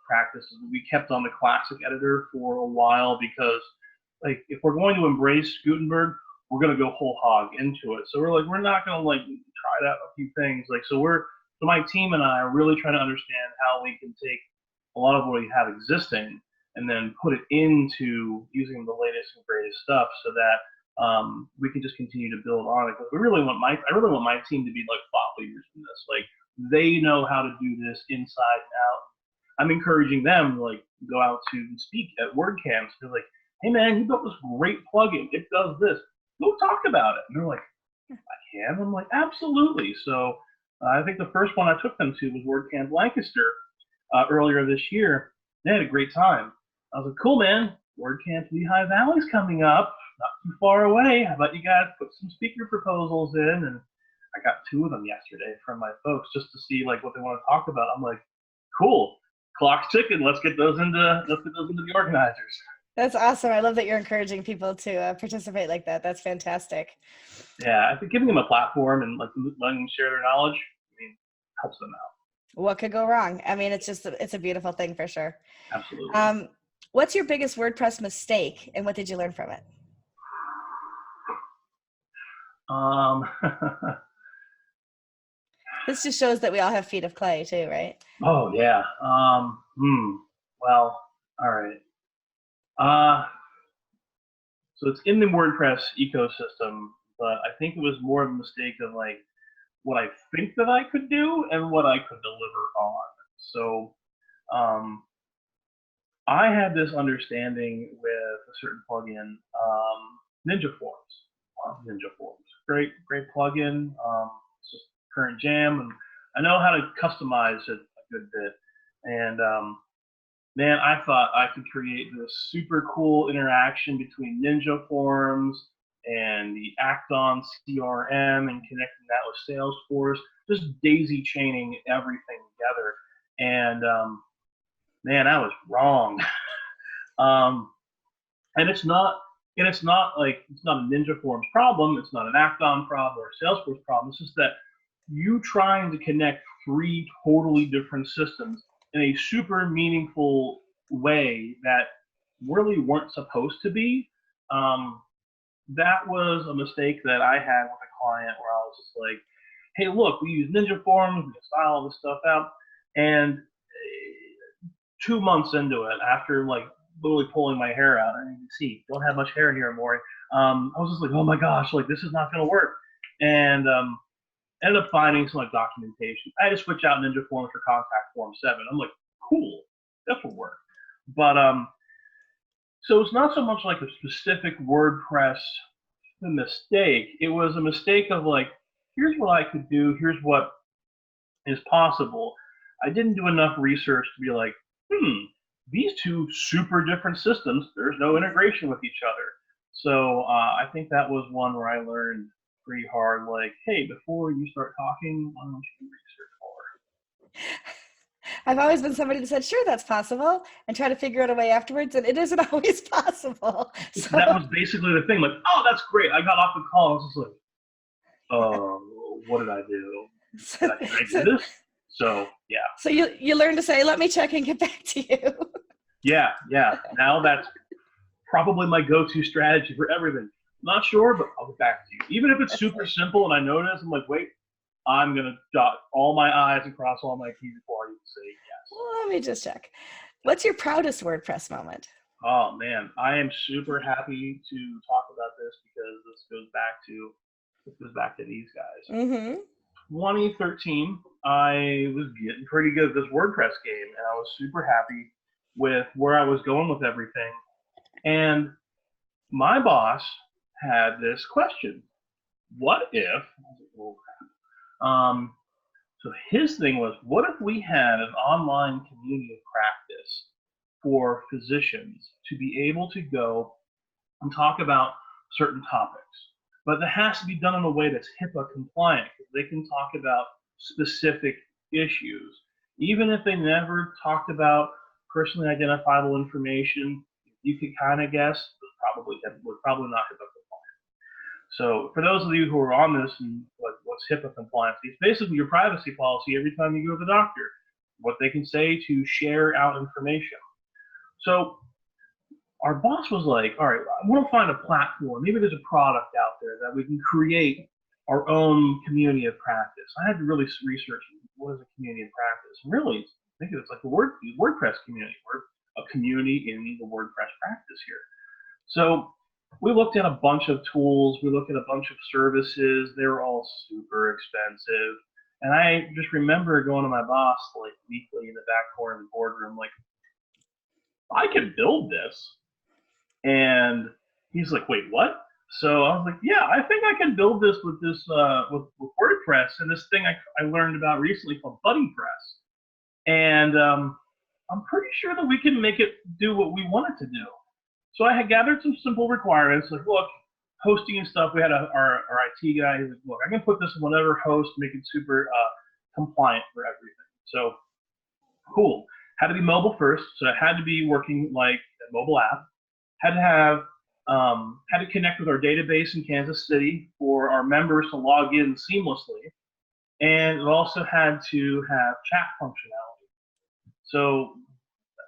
practices, we kept on the classic editor for a while, because like if we're going to embrace Gutenberg, we're going to go whole hog into it. So we're not going to like try out a few things. Like so my team and I are really trying to understand how we can take a lot of what we have existing and then put it into using the latest and greatest stuff, so that we can just continue to build on it. Because I really want my team to be like thought leaders in this. Like, they know how to do this inside and out. I'm encouraging them to like go out to speak at WordCamps. They're like, hey man, you built this great plugin. It does this. Go talk about it. And they're like, I can? I'm like, absolutely. So I think the first one I took them to was WordCamp Lancaster earlier this year. They had a great time. I was like, cool, man. WordCamp Lehigh Valley's coming up, not too far away. How about you guys put some speaker proposals in? And I got 2 of them yesterday from my folks just to see like what they want to talk about. I'm like, cool, clock's ticking. Let's get those into the organizers. That's awesome. I love that you're encouraging people to participate like that. That's fantastic. Yeah, I think giving them a platform and like letting them share their knowledge, helps them out. What could go wrong? It's a beautiful thing for sure. Absolutely. What's your biggest WordPress mistake, and what did you learn from it? Um, This just shows that we all have feet of clay too, right? oh yeah. Well, all right. Uh, so it's in the WordPress ecosystem, but I think it was more of a mistake of like what I think that I could do and what I could deliver on. So um, I had this understanding with a certain plugin, Ninja Forms. Ninja Forms, great plugin. It's just current jam, and I know how to customize it a good bit. And man, I thought I could create this super cool interaction between Ninja Forms and the Acton CRM and connecting that with Salesforce, just daisy chaining everything together. And man, I was wrong. And it's not like it's not a Ninja Forms problem, it's not an Acton problem or a Salesforce problem. It's just that you trying to connect three totally different systems in a super meaningful way that really weren't supposed to be. That was a mistake that I had with a client where I was just like, hey, look, we use Ninja Forms, we style all this stuff out. And 2 months into it, after like literally pulling my hair out, and you can see, don't have much hair here, Maury. I was just like, oh my gosh, like this is not going to work. And ended up finding some like documentation. I had to switch out Ninja Forms for Contact Form 7. I'm like, cool, that will work. But so it's not so much like a specific WordPress mistake. It was a mistake of like, here's what I could do, here's what is possible. I didn't do enough research to be like, these two super different systems, there's no integration with each other. So I think that was one where I learned pretty hard, like, hey, before you start talking, why don't you research more? I've always been somebody that said, sure, that's possible, and try to figure out a way afterwards, and it isn't always possible. So that was basically the thing, like, oh, that's great. I got off the call, I was just like, what did I do? Did I do this? So, yeah. So you learn to say, let me check and get back to you. Yeah. Now that's probably my go-to strategy for everything. Not sure, but I'll get back to you. Even if it's super simple and I notice, I'm like, wait, I'm going to dot all my I's and cross all my T's before I even say yes. Well, let me just check. What's your proudest WordPress moment? Oh, man. I am super happy to talk about this because this goes back to these guys. Mm-hmm. 2013, I was getting pretty good at this WordPress game, and I was super happy with where I was going with everything. And my boss had this question: what if? So his thing was, what if we had an online community of practice for physicians to be able to go and talk about certain topics? But that has to be done in a way that's HIPAA compliant. They can talk about specific issues. Even if they never talked about personally identifiable information, you could kind of guess we're probably not HIPAA compliant. So for those of you who are on this and what's HIPAA compliance, it's basically your privacy policy every time you go to the doctor, what they can say to share out information. So our boss was like, all right, I want to find a platform. Maybe there's a product out there that we can create our own community of practice. I had to really research what is a community of practice. Really, I think it's like the WordPress community. We're a community in the WordPress practice here. So we looked at a bunch of tools. We looked at a bunch of services. They were all super expensive. And I just remember going to my boss like weekly in the back corner of the boardroom, like, I can build this. And he's like, wait, what? So I was like, yeah, I think I can build this with with WordPress and this thing I learned about recently called BuddyPress. And I'm pretty sure that we can make it do what we want it to do. So I had gathered some simple requirements, like, look, hosting and stuff. We had our IT guy. He's like, look, I can put this in whatever host, make it super compliant for everything. So cool. Had to be mobile first, so it had to be working like a mobile app. Had to connect with our database in Kansas City for our members to log in seamlessly, and it also had to have chat functionality. So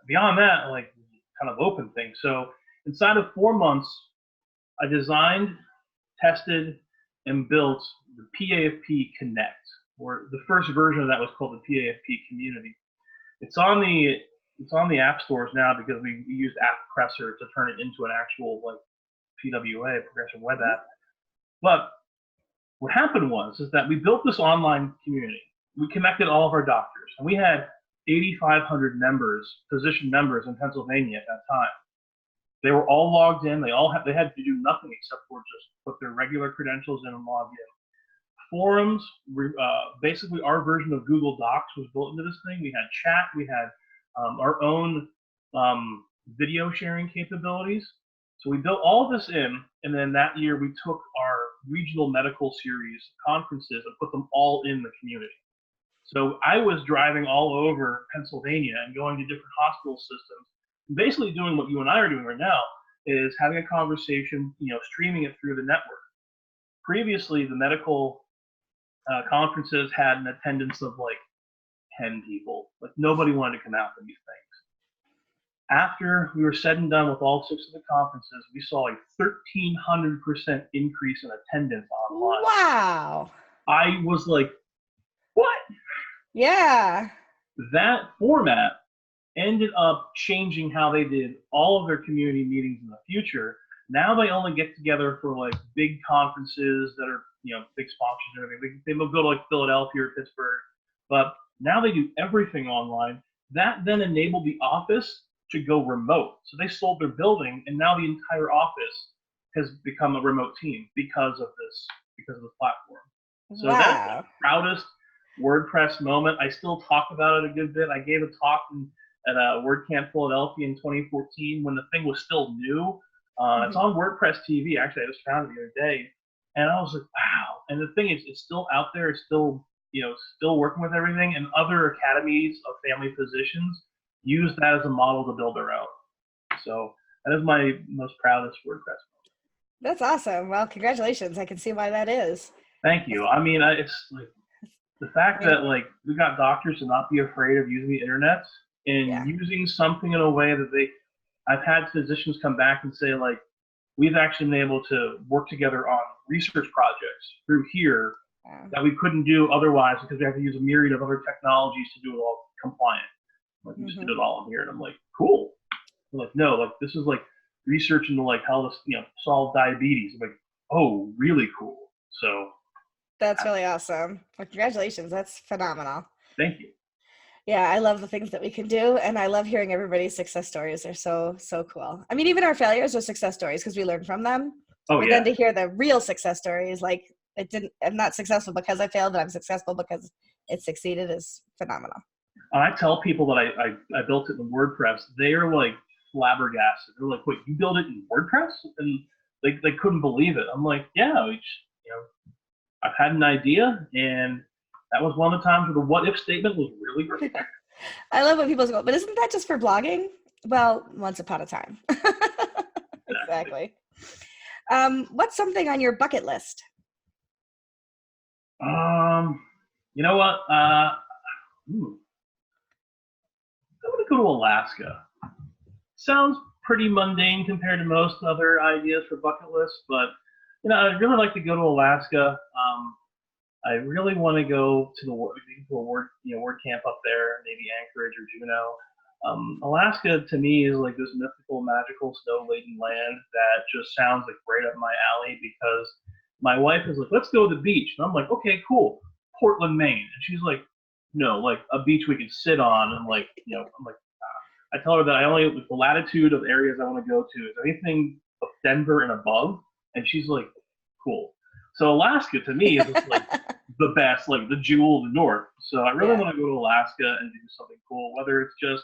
beyond that, like, kind of open things. So inside of 4 months, I designed, tested, and built the PAFP Connect, or the first version of that was called the PAFP Community. It's on the app stores now because we used AppCressor to turn it into an actual like PWA, Progressive Web App. But what happened is that we built this online community. We connected all of our doctors, and we had 8,500 physician members in Pennsylvania at that time. They were all logged in. They had to do nothing except for just put their regular credentials in and log in. Forums, basically our version of Google Docs was built into this thing. We had chat. We had our own video sharing capabilities. So we built all of this in, and then that year we took our regional medical series conferences and put them all in the community. So I was driving all over Pennsylvania and going to different hospital systems, and basically doing what you and I are doing right now, is having a conversation, streaming it through the network. Previously, the medical conferences had an attendance of like 10 people. Like nobody wanted to come out to these things. After we were said and done with all 6 of the conferences, we saw a 1,300% increase in attendance online. Wow. I was like, what? Yeah. That format ended up changing how they did all of their community meetings in the future. Now they only get together for like big conferences that are, big sponsors and everything. They will go to like Philadelphia or Pittsburgh, but now they do everything online. That then enabled the office to go remote. So they sold their building, and now the entire office has become a remote team because of the platform. So wow. That's the proudest WordPress moment. I still talk about it a good bit. I gave a talk at WordCamp Philadelphia in 2014 when the thing was still new. It's on WordPress TV. Actually, I just found it the other day, and I was like, wow. And the thing is, it's still out there. It's still, still working with everything. And other academies of family physicians use that as a model to build their own. So that is my most proudest WordPress moment. That's awesome. Well, congratulations. I can see why that is. Thank you. I mean, it's like the fact that like we got doctors to not be afraid of using the internet and using something in a way that I've had physicians come back and say like, we've actually been able to work together on research projects through here that we couldn't do otherwise because we have to use a myriad of other technologies to do it all compliant. Like we just did it all in here, and I'm like, cool. I'm like, no, like this is like research into like how to solve diabetes. I'm like, oh, really cool. So that's really awesome. Well, congratulations. That's phenomenal. Thank you. Yeah, I love the things that we can do, and I love hearing everybody's success stories. They're so cool. I mean, even our failures are success stories because we learn from them. Oh, but then to hear the real success stories, like I'm not successful because I failed, but I'm successful because it succeeded, is phenomenal. I tell people that I built it in WordPress. They are like flabbergasted. They're like, wait, you built it in WordPress? And they couldn't believe it. I'm like, yeah, I've had an idea, and that was one of the times where the what if statement was really great. I love when people go, but isn't that just for blogging? Well, once upon a time. Exactly. What's something on your bucket list? You know what? I'm going to go to Alaska. Sounds pretty mundane compared to most other ideas for bucket lists, but I'd really like to go to Alaska. I really want to go to a WordCamp up there, maybe Anchorage or Juneau. Alaska to me is like this mythical, magical, snow-laden land that just sounds like right up my alley because my wife is like, let's go to the beach. And I'm like, okay, cool. Portland, Maine. And she's like, no, like a beach we can sit on. And like, I'm like, I tell her that the latitude of areas I want to go to is anything of Denver and above. And she's like, cool. So Alaska to me is just like the best, like the jewel of the north. So I really want to go to Alaska and do something cool, whether it's just,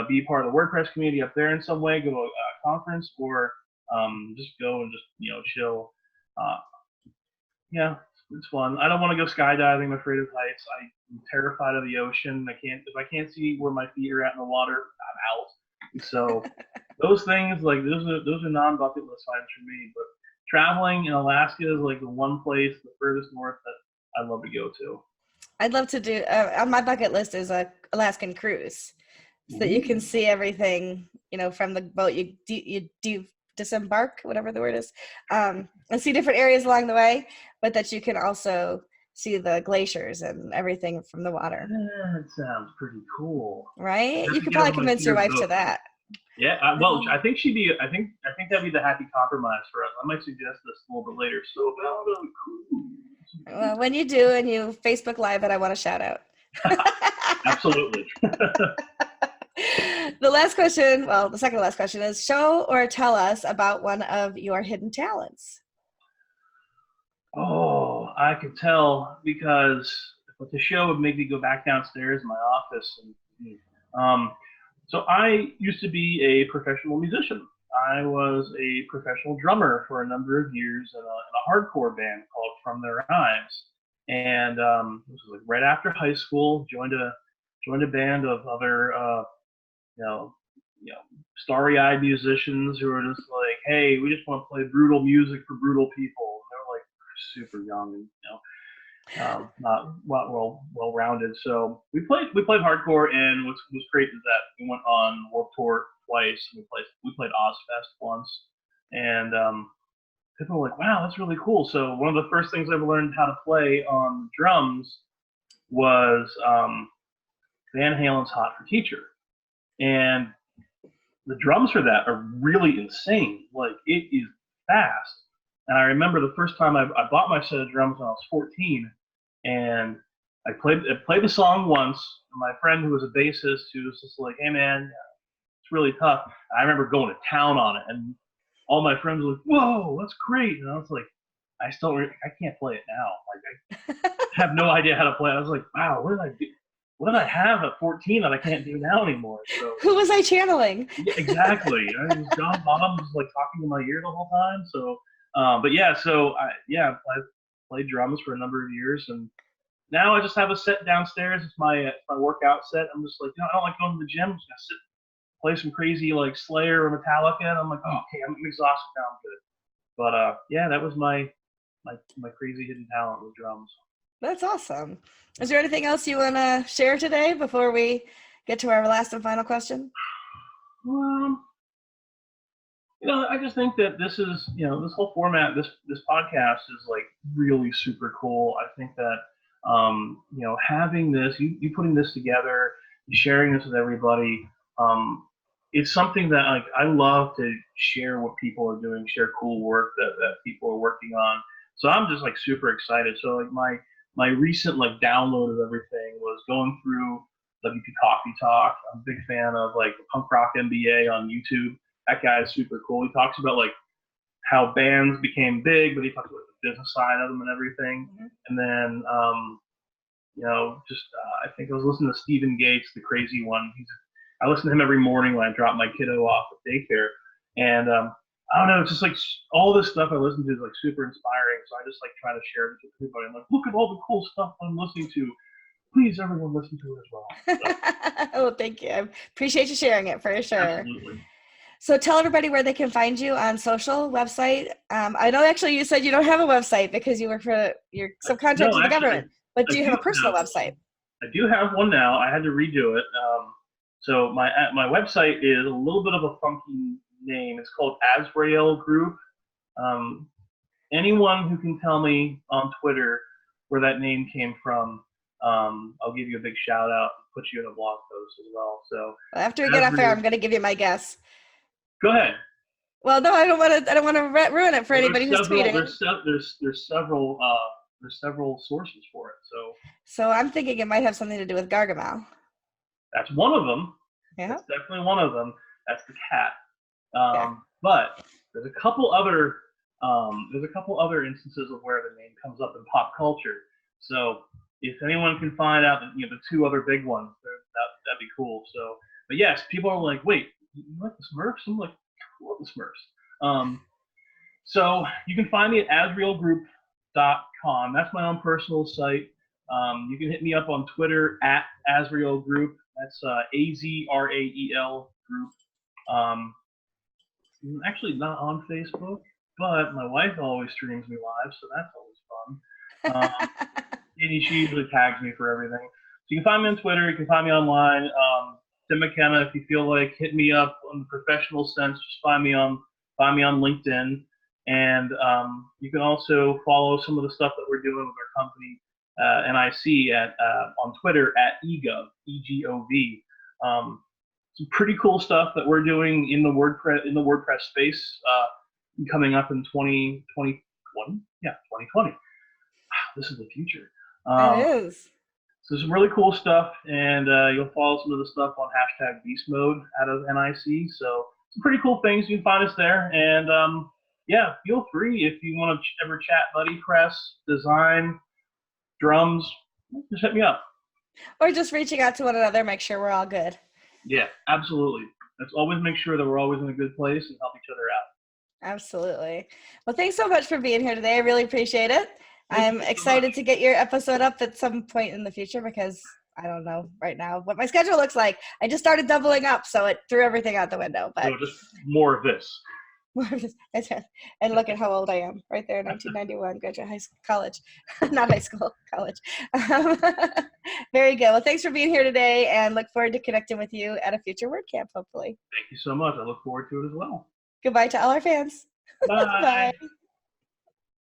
be part of the WordPress community up there in some way, go to a conference, or just go and just, chill. It's fun. I don't want to go skydiving. I'm afraid of heights. I'm terrified of the ocean. If I can't see where my feet are at in the water, I'm out. So those things, like those are non-bucket list items for me. But traveling in Alaska is like the one place, the furthest north, that I'd love to go to. I'd love to do, on my bucket list is a Alaskan cruise so that you can see everything, from the boat. You disembark, whatever the word is, and see different areas along the way, but that you can also see the glaciers and everything from the water. That sounds pretty cool. Right? You could probably convince your wife to that. Yeah, well, I think I think that'd be the happy compromise for us. I might suggest this a little bit later. So, cool. Well, when you do and you Facebook Live it, I want to shout out. Absolutely. The second to last question is, show or tell us about one of your hidden talents. Oh, I could tell, because the show would make me go back downstairs in my office. So I used to be a professional musician. I was a professional drummer for a number of years in a hardcore band called From Their Eyes. And this was like right after high school. Joined a band of other starry-eyed musicians who were just like, hey, we just want to play brutal music for brutal people. And they're like super young and not well-rounded. So we played hardcore, and what's great is that we went on Warped Tour twice. We played Ozfest once, and people were like, wow, that's really cool. So one of the first things I ever learned how to play on drums was Van Halen's Hot for Teacher. And the drums for that are really insane. Like, it is fast. And I remember the first time I bought my set of drums when I was 14, and I played the song once. And my friend, who was a bassist, who was just like, hey man, it's really tough. And I remember going to town on it, and all my friends were like, whoa, that's great. And I was like, I can't play it now. Like, I have no idea how to play it. I was like, wow, what did I have at 14 that I can't do now anymore? So, who was I channeling? Yeah, exactly. John Bonham was like talking in my ear the whole time. So, but yeah, so I played drums for a number of years, and now I just have a set downstairs. It's my workout set. I'm just like, I don't like going to the gym. I'm just gonna sit, play some crazy like Slayer or Metallica, and I'm like, oh, okay, I'm exhausted now, I'm good. But yeah, that was my crazy hidden talent with drums. That's awesome. Is there anything else you want to share today before we get to our last and final question? I just think that this is, this whole format, this podcast is like really super cool. I think that, having this, you putting this together, sharing this with everybody, it's something that like I love to share what people are doing, share cool work that people are working on. So I'm just like super excited. So like my recent like download of everything was going through WPCoffeeTalk. I'm a big fan of like Punk Rock MBA on YouTube. That guy is super cool. He talks about like how bands became big, but he talks about the business side of them and everything. Mm-hmm. And then, I think I was listening to Stephen Gates, the crazy one. I listen to him every morning when I drop my kiddo off at daycare. And I don't know, it's just like all this stuff I listen to is like super inspiring. So I just like try to share it with everybody. I'm like, look at all the cool stuff I'm listening to. Please, everyone, listen to it as well. So. Oh, thank you. I appreciate you sharing it for sure. Absolutely. So tell everybody where they can find you on social, website. I know actually you said you don't have a website because you're subcontracted to the government, but do you have a personal website? I do have one now. I had to redo it. So my website is a little bit of a funky name. It's called Azrael Group. Anyone who can tell me on Twitter where that name came from, I'll give you a big shout out and put you in a blog post as well. So after we get off air, I'm going to give you my guess. Go ahead. Well, no, I don't want to ruin it for anybody who's tweeting. There's several sources for it. So I'm thinking it might have something to do with Gargamel. That's one of them. Yeah. That's definitely one of them. That's the cat. But there's a couple other instances of where the name comes up in pop culture. So if anyone can find out the two other big ones, that'd be cool. So, but yes, people are like, wait, you like the Smurfs? I'm like, I love the Smurfs. So you can find me at AzraelGroup.com. That's my own personal site. You can hit me up on Twitter at Azrael Group. That's AZRAEL Group. I'm actually not on Facebook, but my wife always streams me live, so that's always fun. And she usually tags me for everything. So you can find me on Twitter. You can find me online. Tim McKenna, if you feel like hitting me up on the professional sense, just find me on find me on LinkedIn. And you can also follow some of the stuff that we're doing with our company, NIC, on Twitter at EGOV, EGOV. Some pretty cool stuff that we're doing in the WordPress space coming up in 2020. Yeah, 2020. Wow, this is the future. It is. So some really cool stuff, and you'll follow some of the stuff on hashtag Beast Mode out of NIC. So some pretty cool things. You can find us there, and yeah, feel free if you want to ever chat buddy press, design, drums, just hit me up. Or just reaching out to one another, make sure we're all good. Yeah, absolutely. Let's always make sure that we're always in a good place and help each other out. Absolutely. Well, thanks so much for being here today. I really appreciate it. I'm excited to get your episode up at some point in the future because I don't know right now what my schedule looks like. I just started doubling up, so it threw everything out the window. But so just more of this. And look at how old I am right there, 1991, graduate college, not high school, college. Very good. Well, thanks for being here today and look forward to connecting with you at a future WordCamp, hopefully. Thank you so much. I look forward to it as well. Goodbye to all our fans. Bye. Bye.